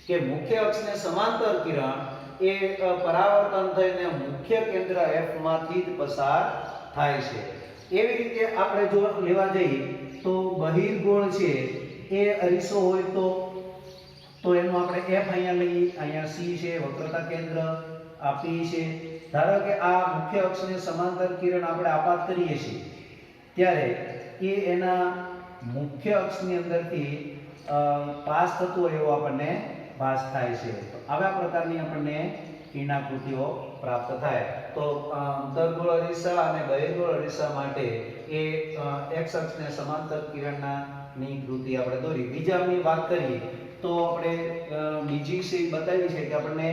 કે મુખ્ય અક્ષને સમાંતર કિરણ એ પરાવર્તન થઈને મુખ્ય કેન્દ્ર F માંથી જ પસાર થાય છે. એવી રીતે આપણે જો લેવા જઈએ તો બહિર્ગોળ છે એ અરીસો હોય તો એનું આપણે F અહીંયા લઈએ, અહીંયા C છે વક્રતા કેન્દ્ર, આ P છે. ધારો કે આ મુખ્ય અક્ષને સમાંતર કિરણ આપણે આપાત કરીએ છીએ ત્યારે એ એના મુખ્ય અક્ષની અંદરથી પાસ થતું હોય એવો આપણને ભાસ થાય છે. તો આવા પ્રકારની આપણને કિરણાકૃતિઓ પ્રાપ્ત થાય. તો અંતર્ગોળ અરીસા અને બહિર્ગોળ અરીસા માટે એ એક્સ અક્ષને સમાંતર કિરણની કૃતિ આપણે દોરી. બીજાની વાત કરીએ તો આપણે બીજી છે બતાવી છે કે આપણને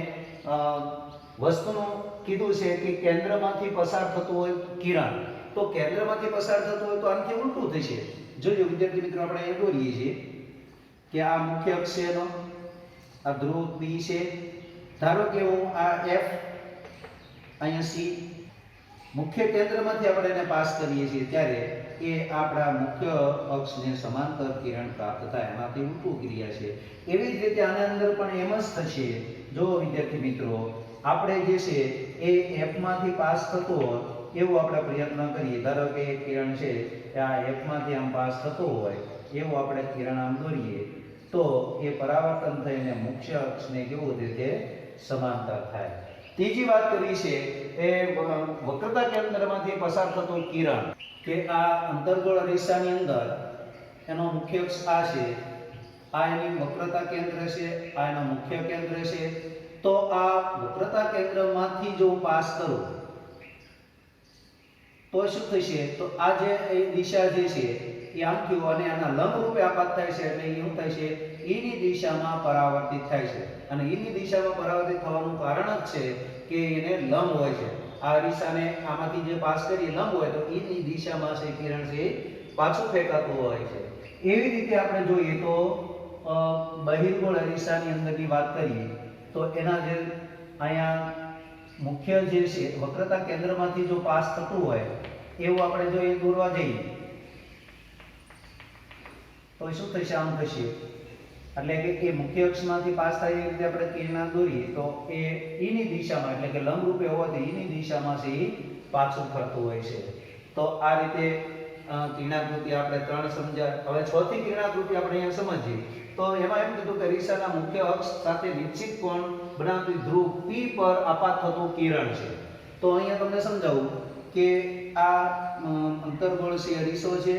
વસ્તુનું કીધું છે કે કેન્દ્રમાંથી પસાર થતું હોય કિરણ. તો કેન્દ્રમાંથી પસાર થતું હોય તો આનાથી ઉલટું થશે. જોજો વિદ્યાર્થી મિત્રો, આપણે એ દોરીએ છીએ કે આ મુખ્ય અક્ષ છે એનો, આ ધ્રુવ P છે. ધારો કે હું આ F, અહીંયા C, મુખ્ય કેન્દ્રમાંથી આપણે એને પાસ કરીએ છીએ ત્યારે એ આપણા મુખ્ય અક્ષને સમાંતર કિરણ પ્રાપ્ત થાય. એમાંથી ઉલટું ક્રિયા છે. એવી જ રીતે આની અંદર પણ એમ જ થશે. જો વિદ્યાર્થી મિત્રો, આપણે જે છે એ F માંથી પાસ થતો હોય એવું આપણે પ્રયત્ન કરીએ. ધારો કે એક કિરણ છે આ F માંથી આમ પાસ થતો હોય એવું આપણે કિરણ આમ દોરીએ તો એ પરાવર્તન થઈને મુખ્ય અક્ષને કેવું રીતે સમાંતર થાય. ત્રીજી વાત કરી છે એ વક્રતા કેન્દ્રમાંથી પસાર થતું કિરણ, કે આ અંતર્ગોળ અરીસાની અંદર એનો મુખ્ય અક્ષ આ છે, આ એની વક્રતા કેન્દ્ર છે, આ એનો મુખ્ય કેન્દ્ર છે. તો આ વક્રતા કેન્દ્રમાંથી જો પાસ કરું તો શું થશે? તો આ જે દિશા જે છે એ આમ થયું અને આના લંબ રૂપે આપાત થાય છે. એટલે એવું થાય છે ઈની દિશામાં પરાવર્તિત થાય છે. અને ઈની દિશામાં પરાવર્તિત થવાનું કારણ જ છે કે એને લંબ હોય છે. આ અરીસાને આમાંથી જે પાસ કરી લંબ હોય તો ઈની દિશામાં છે કિરણ છે પાછું ફેંકાતું હોય છે. એવી રીતે આપણે જોઈએ તો બહિર્ગોળ અરીસાની અંદરની વાત કરીએ તો એના જે અહીંયા મુખ્ય જે છે વક્રતા કેન્દ્રમાંથી જો પાસ થતું હોય એવું આપણે જો એ દોરવા જઈએ તો શું થશે? આમ થશે. એટલે કે એ મુખ્ય અક્ષમાંથી પાસ થાય એ રીતે આપણે કિરણ દોરીએ તો એ ઈની દિશામાં, એટલે કે લંબ રૂપે હોવાથી ઈની દિશામાં છે એ પાછું ફરતું હોય છે. તો આ રીતે કિરણાકૃતિ આપણે 3 સમજ્યા. હવે ચોથી કિરણાકૃતિ આપણે અહીંયા સમજીએ તો એમાં એમ કીધું કે અરીસાના મુખ્ય અક્ષ સાથે નિશ્ચિત કોણ બનાવતી ધ્રુવ P પર આપાત થતું કિરણ છે. તો અહીંયા તમને સમજાવું કે આ અંતર્ગોળ છે અરીસો છે,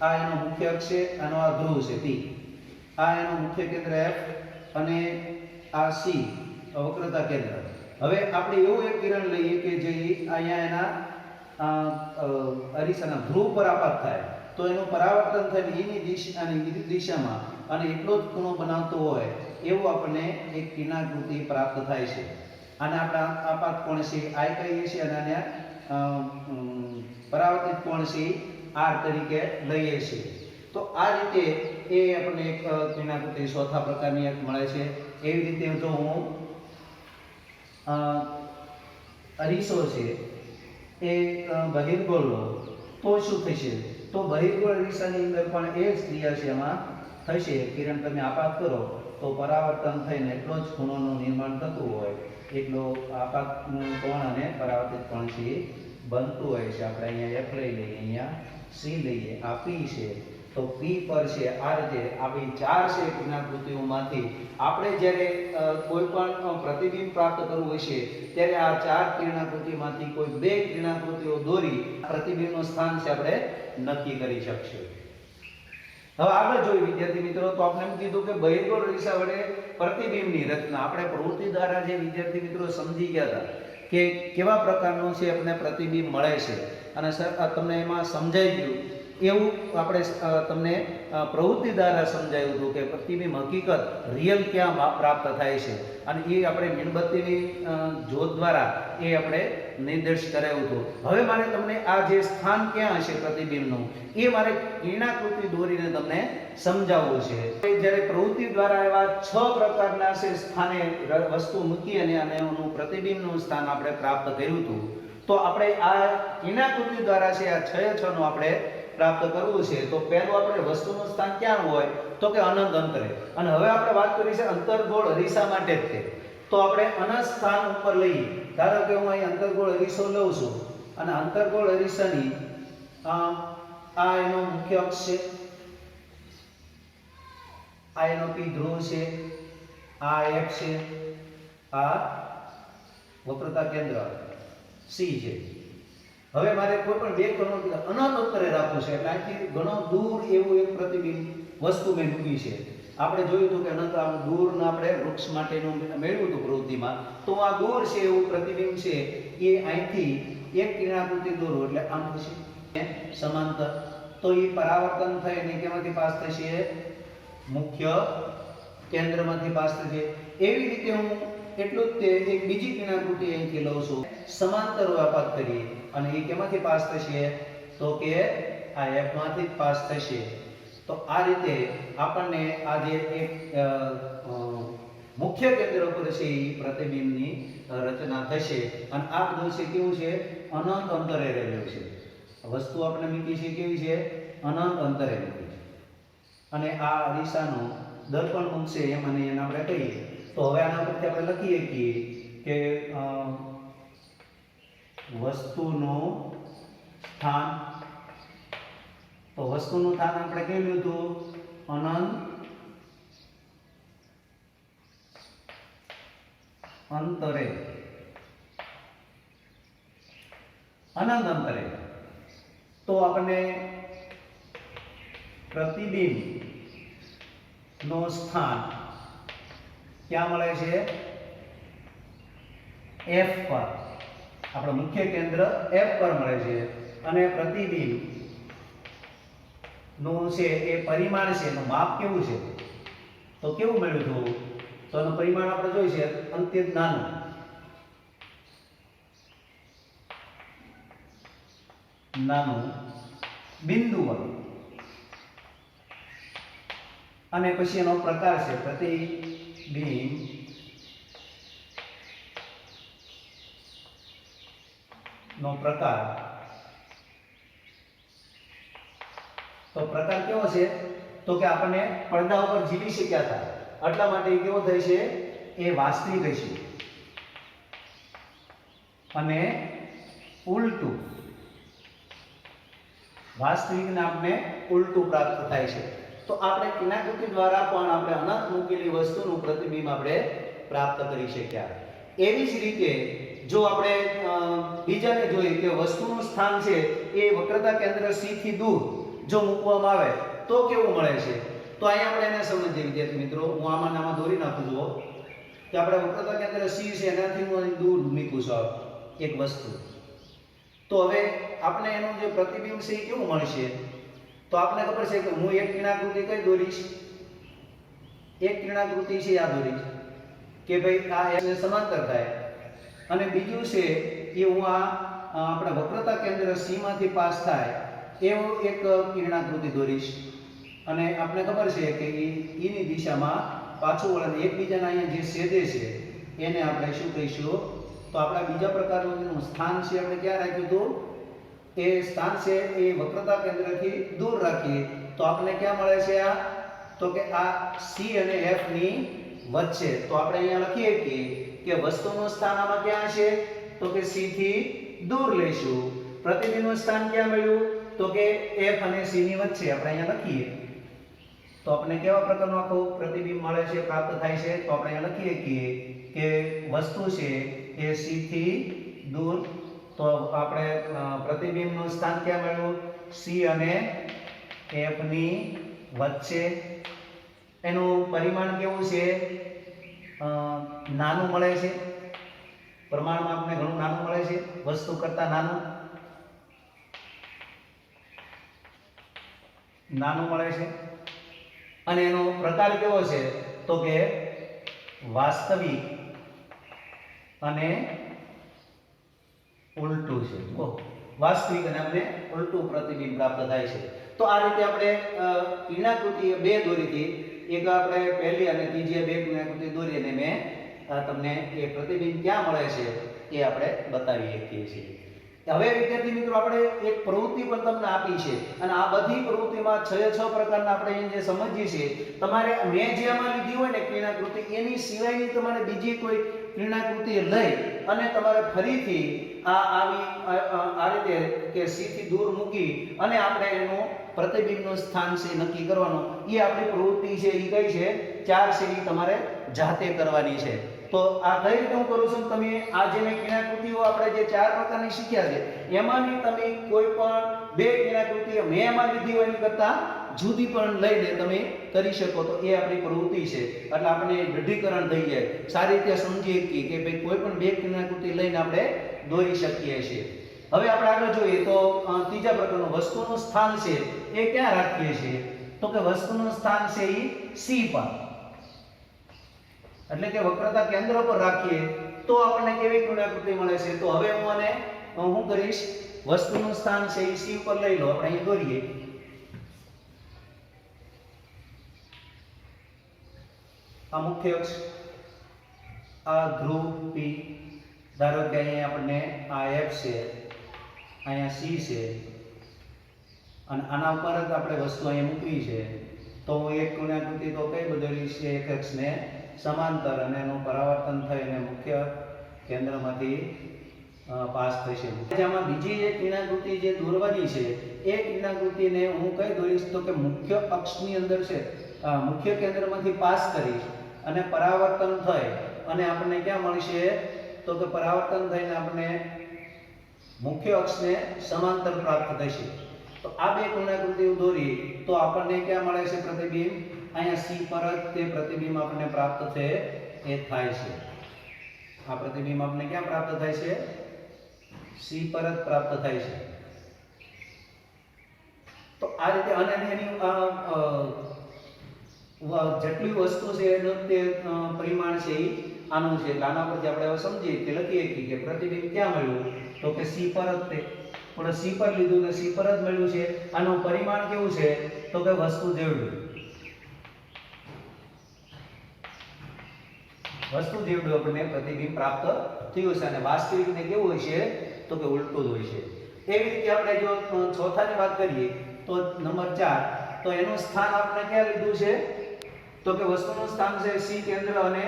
આ એનો મુખ્ય અક્ષ છે, આનો આ ધ્રુવ છે P, આ એનો મુખ્ય કેન્દ્ર F અને આ C વક્રતા કેન્દ્ર. હવે આપણે એવું એક કિરણ લઈએ કે જે અહીંયા એના અરીસાના ધ્રુવ પર આપાત થાય તો એનું પરાવર્તન થઈને ઈની દિશા અને વિરુદ્ધ દિશામાં અને એટલો જ ખૂણો બનાવતો હોય એવું આપણને એક કિરણાકૃતિ પ્રાપ્ત થાય છે. આને આપણા આપાત કોણ છે I કહીએ છીએ અને આને પરાવર્તિત કોણ છે R તરીકે લઈએ છીએ. તો આ રીતે એ આપણને એક કિરણાકૃતિ ચોથા પ્રકારની એક મળે છે. એવી રીતે જો હું અરીસો છે એ બહિર્ગોળનો તો શું થશે? તો બહિર્ગોળ અરીસાની અંદર પણ એ જ ક્રિયા છે એમાં થશે. કિરણ તમે આપાત કરો તો પરાવર્તન થઈને એટલો જ ખૂણોનું નિર્માણ થતું હોય એટલો આપાત કોણ અને પરાવર્તિત કોણ છે બનતું હોય છે. આપણે અહીંયા F લઈ લઈએ, અહીંયા C લઈએ, આ P છે તો P પર છે આ રીતે આપણી 4 છે કિરણાકૃતિઓમાંથી આપણે જ્યારે કોઈ પણ પ્રતિબિંબ પ્રાપ્ત કરવું હશે ત્યારે આ 4 કિરણાકૃતિમાંથી કોઈ 2 કિરણાકૃતિઓ દોરી પ્રતિબિંબનું સ્થાન છે આપણે નક્કી કરી શકશું. હવે આગળ જોઈએ વિદ્યાર્થી મિત્રો તો આપણે એમ કીધું કે બહિર્ગોળ અરીસા વડે પ્રતિબિંબની રચના આપણે પ્રવૃત્તિ દ્વારા જે વિદ્યાર્થી મિત્રો સમજી ગયા હતા કે કેવા પ્રકારનું છે આપણને પ્રતિબિંબ મળે છે અને સર તમને એમાં સમજાઈ ગયું એવું આપણે તમને પ્રવૃત્તિ દ્વારા સમજાયું હતું કે પ્રતિબિંબ હકીકત રિયલ ક્યાં પ્રાપ્ત થાય છે અને એ આપણે મીણબત્તીની જ્યોત દ્વારા એ આપણે નિર્દેશ કરાયું હતું. હવે મારે તમને આ જે સ્થાન ક્યાં હશે પ્રતિબિંબનું એ મારે કિરણાકૃતિ દોરીને તમને સમજાવવું છે. જ્યારે પ્રવૃત્તિ દ્વારા એવા 6 પ્રકારના છે સ્થાને વસ્તુ મૂકી અને એનું પ્રતિબિંબનું સ્થાન આપણે પ્રાપ્ત કર્યું હતું. તો આપણે આ કિરણાકૃતિ દ્વારા છે આ 6 નું આપણે પ્રાપ્ત કરવું છે. તો પહેલું આપણે વસ્તુનું સ્થાન ક્યાં હોય તો કે અનંત અંતરે. અને હવે આપણે વાત કરી છે અંતર્ગોળ અરીસા માટે જ તે. તો આપણે અનંત સ્થાન ઉપર લઈએ. ધારો કે હું અહીં અંતર્ગોળ અરીસો લઉં છું અને અંતર્ગોળ અરીસાની આ એનો મુખ્ય અક્ષ છે, આ એનો P ધ્રુવ છે, આ F છે, આ વક્રતા કેન્દ્ર C છે. હવે મારે કોઈ પણ બે કણો અનંત અંતરે રાખવું છે એટલે અહીંથી ઘણો દૂર એવું એક પ્રતિબિંબ વસ્તુ મેં મૂકી છે. આપણે જોયું હતું કે અનંત આમ દૂરના આપણે વૃક્ષ માટેનું મેળવ્યું હતું પ્રવૃત્તિમાં, તો આ દૂર છે એવું પ્રતિબિંબ છે એ અહીંથી એક કિરણાકૃતિ દોરો એટલે આમ થશે સમાંતર, તો એ પરાવર્તન થઈને કેમાંથી પાસ થશે? મુખ્ય કેન્દ્રમાંથી પાસ થશે. એવી રીતે હું એટલું જ તે એક બીજી કિરણાકૃતિ અહીંથી લઉં છું, સમાંતર આપાત કરીએ અને એ કેમાંથી પાસ થશે? તો કે આ F માંથી જ પાસ થશે. તો આ રીતે આપણને આ જે એક મુખ્ય કેન્દ્ર પર છે એ પ્રતિબિંબની રચના થશે. અને આ બધું છે કેવું છે? અનંત અંતરે રહેલું છે. વસ્તુ આપણે મૂકી છે કેવી છે? અનંત અંતરે મૂકી છે. અને આ અરીસાનો દર્પણ મૂકશે એમ અને એને આપણે કહીએ. તો હવે આના પરથી આપણે લખીએ કે વસ્તુનું સ્થાન, તો વસ્તુનું સ્થાન આપણે કેવું હતું? અનંત અંતરે, અનંત અંતરે. તો આપણને પ્રતિબિંબ નું સ્થાન ક્યાં મળે છે? F પર. આપણું મુખ્ય કેન્દ્ર F પર મળે છે અને પ્રતિબિંબ નું છે એ પરિમાણ છે, એનું માપ કેવું છે? તો કેવું મળ્યું હતું? તો એનું પરિમાણ આપણે જોઈ છે અત્યંત નાનું. નાનું બિંદુવાળું. અને પછી એનો પ્રકાર છે પ્રતિબિંબ નો પ્રકાર. તો પ્રકાર કેવો છે? તો કે આપણને પડદા ઉપર જીવી શક્યા હતા એટલા માટે એ કેવો થાય છે? એ વાસ્તવિક હશે. અને ઉલટું, વાસ્તવિકને આપણે ઉલટું પ્રાપ્ત થાય છે. તો આપણે કિરણાકૃતિ દ્વારા પણ આપણે અનંત મૂકેલી વસ્તુનું પ્રતિબિંબ આપણે પ્રાપ્ત કરી શક્યા. એવી જ રીતે જો આપણે બીજાને જોઈએ કે વસ્તુનું સ્થાન છે એ વક્રતા કેન્દ્ર C થી દૂર જો મૂકવામાં આવે તો કેવું મળે છે? તો અહીંયા આપણે એને સમજીએ વિદ્યાર્થી મિત્રો. હું આમાં દોરી નાખું છું કે આપણે વક્રતા કેન્દ્ર C છે એનાથી હું દૂર મૂકું છું એક વસ્તુ. તો હવે આપણે એનું જે પ્રતિબિંબ છે એ કેવું મળશે? તો આપણને ખબર છે કે હું એક કિરણાકૃતિ કઈ દોરીશ? એક કિરણાકૃતિ છે આ દોરીશ કે ભાઈ આ એને સમાંતર થાય. અને બીજું છે એ હું આ આપણા વક્રતા કેન્દ્ર C માંથી પાસ થાય એવું એક કિરણાકૃતિ દોરીશ. અને આપણે ખબર છે કે ઈની દિશામાં પાછું વળે એકબીજાના અહીંયા જે છેદે છે એને આપણે શું કહીશું? તો આપણા બીજા પ્રકારનું સ્થાન છે આપણે ક્યાં રાખ્યું હતું? એ સ્થાન છે એ વક્રતા કેન્દ્રથી દૂર રાખીએ તો આપણને ક્યાં મળે છે આ? તો કે આ C અને F ની વચ્ચે. તો આપણે અહીંયા લખીએ કે વસ્તુનું સ્થાન આમાં ક્યાં છે? તો કે C થી દૂર લઈશું. પ્રતિબિંબનું સ્થાન ક્યાં મળ્યું? તો કે F અને C ની વચ્ચે. આપણે અહીંયા લખીએ તો આપણે કેવા પ્રકારનું આખું પ્રતિબિંબ મળે છે, પ્રાપ્ત થાય છે? તો આપણે અહીંયા લખીએ કે વસ્તુ છે એ C થી દૂર. તો આપણે પ્રતિબિંબનું સ્થાન ક્યાં મળ્યું? C અને F ની વચ્ચે. એનું પરિમાણ કેવું છે? નાનું મળે છે. પ્રમાણમાં આપણે ઘણું નાનું મળે છે, વસ્તુ કરતા નાનું મળે છે. અને એનો પ્રકાર કેવો છે? તો કે વાસ્તવિક અને ઉલટું છે. વાસ્તવિક અને આપણે ઉલટું પ્રતિબિંબ પ્રાપ્ત થાય છે. તો આ રીતે આપણે કિરણાકૃતિ બે દોરી હતી, એક આપણે પહેલી અને ત્રીજી બે કિરણાકૃતિ દોરી અને મેં તમને એ પ્રતિબિંબ ક્યાં મળે છે એ આપણે બતાવી શકીએ છીએ. હવે વિદ્યાર્થી મિત્રો આપણે એક પ્રવૃત્તિ પણ તમને આપી છે અને આ બધી પ્રવૃત્તિમાં 6 પ્રકારના આપણે જે સમજીએ છીએ તમારે મેં જે આમાં લીધી હોય ને કિરણાકૃતિ એની સિવાયની તમારે બીજી કોઈ કિરણાકૃતિ લઈ અને તમારે ફરીથી આ રીતે કે C થી દૂર મૂકી અને આપણે એનું પ્રતિબિંબનું સ્થાન છે નક્કી કરવાનું. એ આપણી પ્રવૃત્તિ છે એ કઈ છે? 4 સીડી તમારે જાતે કરવાની છે. તો આ કઈ રીતે હું કરું છું? તમે આ જે મેં કિનાકૃતિઓ આપણે જે 4 પ્રકારની શીખ્યા છે એમાંની તમે કોઈ પણ 2 કિનાકૃતિઓ મેં એમાં લીધી હોય એની કરતા જુદી પણ લઈને તમે કરી શકો તો એ આપણી પ્રવૃત્તિ છે. એટલે આપણે દૃઢીકરણ થઈ જાય, સારી રીતે સમજી શકીએ કે ભાઈ કોઈ પણ 2 કિનાકૃતિ લઈને આપણે દોરી શકીએ છીએ. હવે આપણે આગળ જોઈએ તો ત્રીજા પ્રકારનું વસ્તુનું સ્થાન છે એ ક્યાં રાખીએ છીએ? તો કે વસ્તુનું સ્થાન છે એ C પર, એટલે કે વક્રતા કેન્દ્ર પર રાખીએ તો આપણને કેવી કિનાકૃતિ મળે છે? તો હવે હું આને શું કરીશ? વસ્તુનું સ્થાન છે એ C ઉપર લઈ લો, આપણે અહીં દોરીએ. આ મુખ્ય અક્ષ, આ ધ્રુવ P, ધારો કે અહીંયા આપણને આ F છે, અહીંયા C છે અને આના ઉપર જ આપણે વસ્તુ અહીંયા મૂકવી છે. તો હું એક કિનાકૃતિ તો કઈ બદલીશ? એક અક્ષને સમાંતર અને એનું પરાવર્તન થઈને મુખ્ય કેન્દ્રમાંથી પાસ થશે. જેમાં બીજી એક કિનાકૃતિ જે દોરવાની છે એ કિનાકૃતિને હું કઈ દોરીશ? તો કે મુખ્ય અક્ષની અંદર છે, મુખ્ય કેન્દ્રમાંથી પાસ કરીશ અને પરાવર્તન થઈ અને આપણને ક્યાં મળશે? તો કે પરાવર્તન થઈને આપણને મુખ્ય અક્ષને સમાંતર પ્રાપ્ત થશે. તો આ 2 કિનાકૃતિઓ દોરી તો આપણને ક્યાં મળે છે પ્રતિબિંબ? અહીંયા C પર જ તે પ્રતિબિંબ આપણને પ્રાપ્ત થાય છે. આ પ્રતિબિંબ આપણને ક્યાં પ્રાપ્ત થાય છે? C પર જ પ્રાપ્ત થાય છે. તો આ રીતે અને એની જેટલી વસ્તુ છે એનું તે પરિમાણ છે એ આનું છે. એટલે આના પરથી આપણે હવે સમજીએ કે લખીએ કે પ્રતિબિંબ ક્યાં મળ્યું? તો કે C પર જ તે પણ C પર લીધું તો C પર જ મળ્યું છે. આનું પરિમાણ કેવું છે? તો કે વસ્તુ જેવડું આપણને પ્રતિબિંબ પ્રાપ્ત થયું છે. અને વાસ્તવિક ને કેવું હોય છે? તો કે ઉલટું જ હોય છે. એવી રીતે આપણે જો ચોથાની વાત કરીએ તો નંબર 4, તો એનું સ્થાન આપણે ક્યાં લીધું છે? તો કે વસ્તુનું સ્થાન છે C કેન્દ્ર અને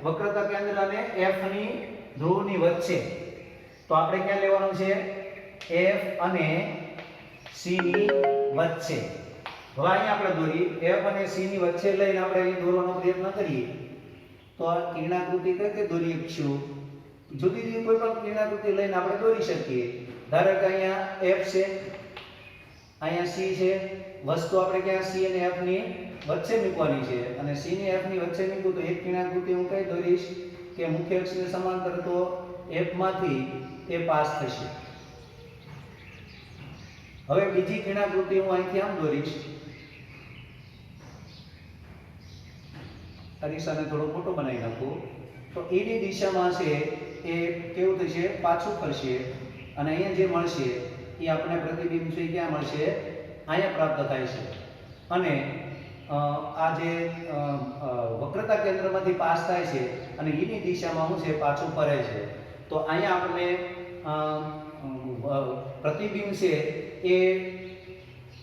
વક્રતા કેન્દ્ર અને F ની ધ્રુવની વચ્ચે. તો આપણે ક્યાં લેવાનું છે? F અને C ની વચ્ચે. હવે અહીંયા આપણે દોરી F અને C ની વચ્ચે લઈને આપણે અહીં દોરવાનો પ્રયત્ન કરીએ તો આ કિરણાકૃતિ કઈ રીતે દોરી શકશું? જુદી જુદી કોઈ પણ કિરણાકૃતિ લઈને આપણે દોરી શકીએ. ધારો કે અહીંયા F છે, અહીંયા C છે, વસ્તુ આપણે ક્યાં C અને F ની વચ્ચે મૂકવાની છે અને C ને F ની વચ્ચે મૂકું તો એક કિરણાકૃતિ હું કઈ દોરીશ કે મુખ્ય અક્ષને સમાંતર, તો F માંથી એ પાસ થશે. હવે બીજી કિરણાકૃતિ હું અહીંથી આમ દોરીશ, અરીસાને થોડો મોટો બનાવી નાખું તો એની દિશામાં છે એ કેવું થશે? પાછું ફરશે અને અહીંયા જે મળશે એ આપણે પ્રતિબિંબ છે ક્યાં મળશે? અહીંયા પ્રાપ્ત થાય છે. અને આ જે વક્રતા કેન્દ્રમાંથી પાસ થાય છે અને એની દિશામાં શું છે? પાછું ફરે છે. તો અહીંયા આપણે પ્રતિબિંબ છે એ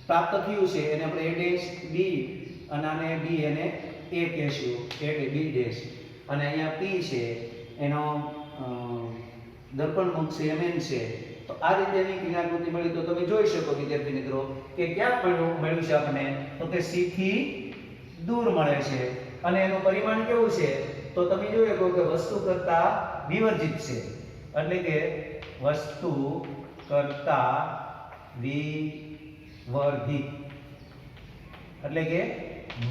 પ્રાપ્ત થયું છે એને આપણે A ડેશ B અને આને B અને A કહેશું, A B ડેશ, અને અહીંયા P છે એનો દર્પણ મુખ છે MN છે. તો આ રીતેની કિનાકૃતિ મળી. તો તમે જોઈ શકો વિદ્યાર્થી મિત્રો કે ક્યાં મળ્યું છે આપણને? તો કે C થી દૂર મળે છે અને એનું પરિમાણ કેવું છે? તો તમે જોઈ શકો કે વસ્તુ કરતા વિવર્જિત છે, એટલે કે વસ્તુ કરતા વિવર્ધિત એટલે કે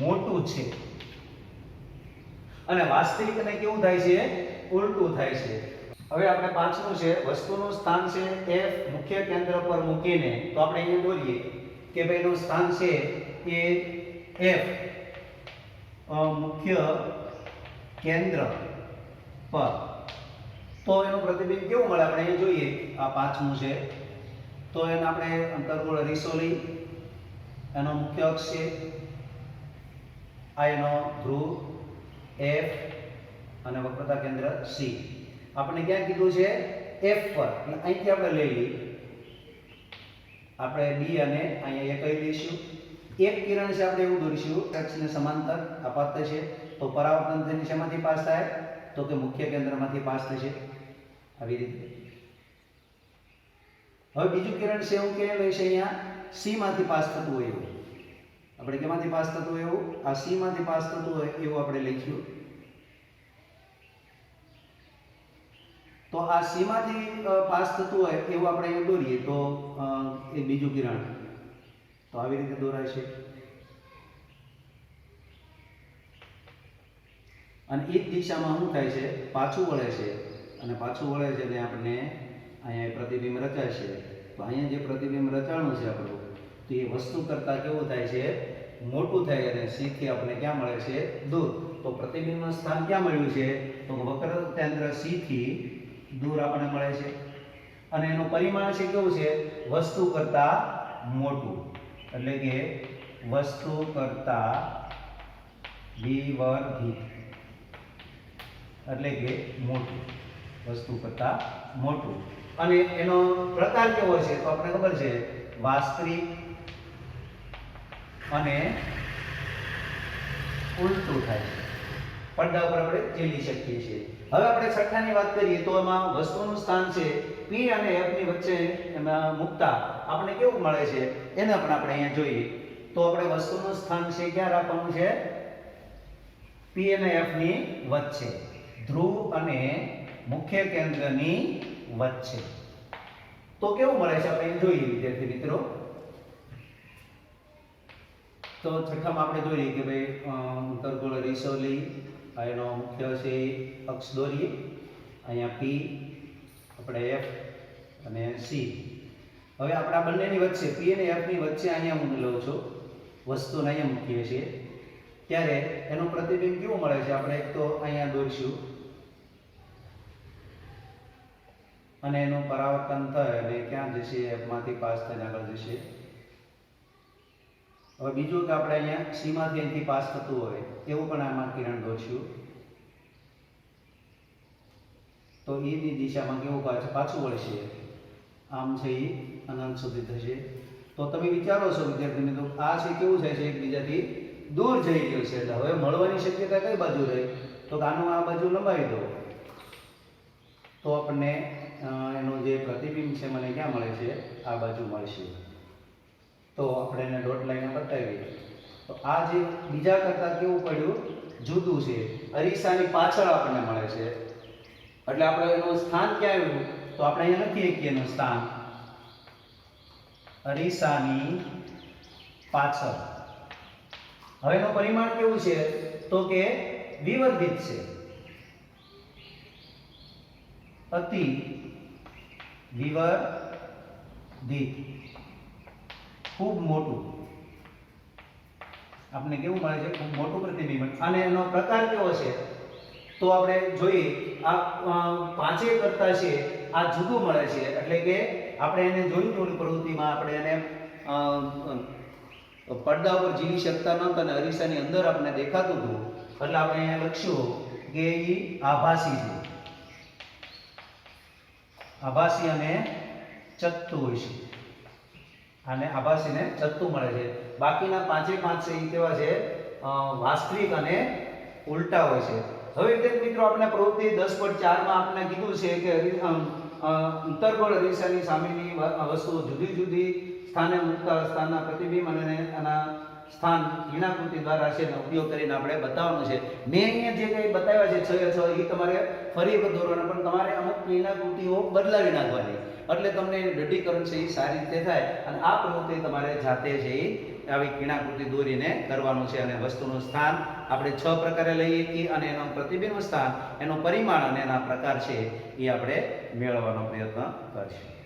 મોટું છે. અને વાસ્તવિકને કેવું થાય છે? ઉલટું થાય છે. હવે આપણે પાંચમું છે વસ્તુનું સ્થાન છે F મુખ્ય કેન્દ્ર પર મૂકીને. તો આપણે અહીંયા બોલીએ કે ભાઈ એનું સ્થાન છે એ F મુખ્ય કેન્દ્ર પર. તો એનું પ્રતિબિંબ કેવું મળે? આપણે અહીંયા જોઈએ આ પાંચમું છે તો એને આપણે અંતર્ગોળ અરીસો લઈ, એનો મુખ્ય અક્ષ છે, આ એનો ધ્રુવ F અને વક્રતા કેન્દ્ર C. આપણે ક્યાં કીધું છે? F પર. એટલે અહીંથી આપણે લઈ લઈએ, આપણે B અને અહીંયા એ કહી દઈશું. એક કિરણ છે આપણે એવું દોરીશું અક્ષને સમાંતર અપાત છે, તો પરાવર્તન થઈને શેમાંથી પાસ થાય? તો કે મુખ્ય કેન્દ્રમાંથી પાસ થશે આવી રીતે. હવે બીજું કિરણ છે એવું કે લઈશ અહીંયા C માંથી પાસ થતું હોય એવું. આપણે કેમાંથી પાસ થતું હોય એવું? આ C માંથી પાસ થતું હોય એવું આપણે લખ્યું. તો આ સીમાંથી પાસ થતું હોય એવું આપણે અહીંયા દોરીએ તો એ બીજું કિરણ તો આવી રીતે દોરાય છે અને એ જ દિશામાં શું થાય છે પાછું વળે છે અને પાછું વળે છે એટલે આપણને અહીંયા પ્રતિબિંબ રચાય છે તો અહીંયા જે પ્રતિબિંબ રચાણું છે આપણું તો એ વસ્તુ કરતાં કેવું થાય છે મોટું થાય અને સીથી આપણને ક્યાં મળે છે દૂર તો પ્રતિબિંબનું સ્થાન ક્યાં મળ્યું છે તો વક્ર કેન્દ્ર સીથી દૂર આપણને મળે છે અને એનું પરિમાણ છે કેવું છે વસ્તુ કરતાં મોટું એટલે કે વસ્તુ કરતાં વિવર્ધિત એટલે કે મોટું વસ્તુ કરતાં મોટું અને એનો પ્રકાર કેવો છે તો આપણે ખબર છે વાસ્તવિક અને ઉલટું થાય છે પડદા ઉપર આપણે ચીલી શકીએ છીએ હવે આપણે છઠ્ઠાની વાત કરીએ તો એમાં વસ્તુનું સ્થાન છે P અને F ની વચ્ચે એમાં મૂકતા આપણે કેવું મળે છે એને પણ આપણે અહીંયા જોઈએ તો આપણે વસ્તુનું સ્થાન છે ક્યાં રાખવાનું છે P અને F ની વચ્ચે ધ્રુવ અને મુખ્ય કેન્દ્રની વચ્ચે તો કેવું મળે છે આપણે જોઈએ વિદ્યાર્થી મિત્રો તો છઠ્ઠામાં આપણે જોઈએ કે ભાઈ ઉત્તરગોળ અરીસો લઈ એનો મુખ્ય છે અક્ષ દોરીએ અહીંયા P આપણે F અને C હવે આપણા બંનેની વચ્ચે P અને F ની વચ્ચે અહીંયા હું લઉં છું વસ્તુને અહીંયા મૂકીએ છીએ ત્યારે એનું પ્રતિબિંબ કેવું મળે છે આપણે એક તો અહીંયા દોરીશું અને એનું પરાવર્તન થાય અને ક્યાં જશે F માંથી પાસ થઈને આગળ જશે હવે બીજું કે આપણે અહીંયા C માંથી અહીંથી પાસ થતું હોય એવું પણ આમાં કિરણ દોરશું તો E ની દિશામાં કેવું પાછું વળશે આમ છે એ અનંત સુધી થશે તો તમે વિચારો છો વિદ્યાર્થી મિત્રો આ છે કેવું થાય છે એકબીજાથી દૂર જઈ ગયું છે એટલે હવે મળવાની શક્યતા કઈ બાજુ રહી તો આનું આ બાજુ લંબાવી દો તો આપણને એનું જે પ્રતિબિંબ છે મને ક્યાં મળે છે આ બાજુ મળશે તો આપણે એને ડોટ લાઈને બતાવીએ તો આ જે બીજા કરતાં કેવું પડ્યું જુદું છે અરીસાની પાછળ આપણને મળે છે એટલે આપણે એનું સ્થાન ક્યાં આવ્યું તો આપણે અહીંયા લખીએ કે એનું સ્થાન અરીસાની પાછળ હવે એનું પરિમાણ કેવું છે તો કે વિવર્ધિત છે અતિ વિવર્ધિત ખૂબ મોટું આપણે કેવું મળે છે ખૂબ મોટું પ્રતિબિંબ અને એનો પ્રકાર કેવો છે તો આપણે જોઈએ આ પાંચે કરતા છે આ જુદું મળે છે એટલે કે આપણે એને જોઈ થોડી પ્રવૃત્તિમાં આપણે એને પડદા ઉપર જીવી શકતા નહોતા અને અરીસાની અંદર આપણે દેખાતું હતું એટલે આપણે અહીંયા લખશું કે એ આભાસી છે આભાસી અને ચત્તુ હોય છે અને આભાસીને ચત્તુ મળે છે બાકીના પાંચે પાંચ છે એ કેવા છે વાસ્તવિક અને ઉલટા હોય છે હવે વિદ્યાર્થી મિત્રો આપણે પ્રવૃત્તિ 10.4 માં આપણે કીધું છે કે ઉત્તરગોળ અરીસાની સામેની વસ્તુઓ જુદી જુદી સ્થાને મૂકતા સ્થાનના પ્રતિબિંબ અને એના સ્થાન કિરણાકૃતિ દ્વારા છે એનો ઉપયોગ કરીને આપણે બતાવવાનું છે મેં અહીંયા જે કંઈ બતાવ્યા છે 6 એ તમારે ફરી વખત દોરવાના પણ તમારે અમુક કિરણાકૃતિઓ બદલાવી નાખવાની એટલે તમને દઢીકરણ છે એ સારી રીતે થાય અને આ પ્રવૃત્તિ તમારે જાતે છે એ આવી કિરણાકૃતિ દોરીને કરવાનું છે અને વસ્તુનું સ્થાન આપણે 6 પ્રકારે લઈએ છીએ અને એનું પ્રતિબિંબ સ્થાન એનું પરિમાણ અને એના પ્રકાર છે એ આપણે મેળવવાનો પ્રયત્ન કરીશું.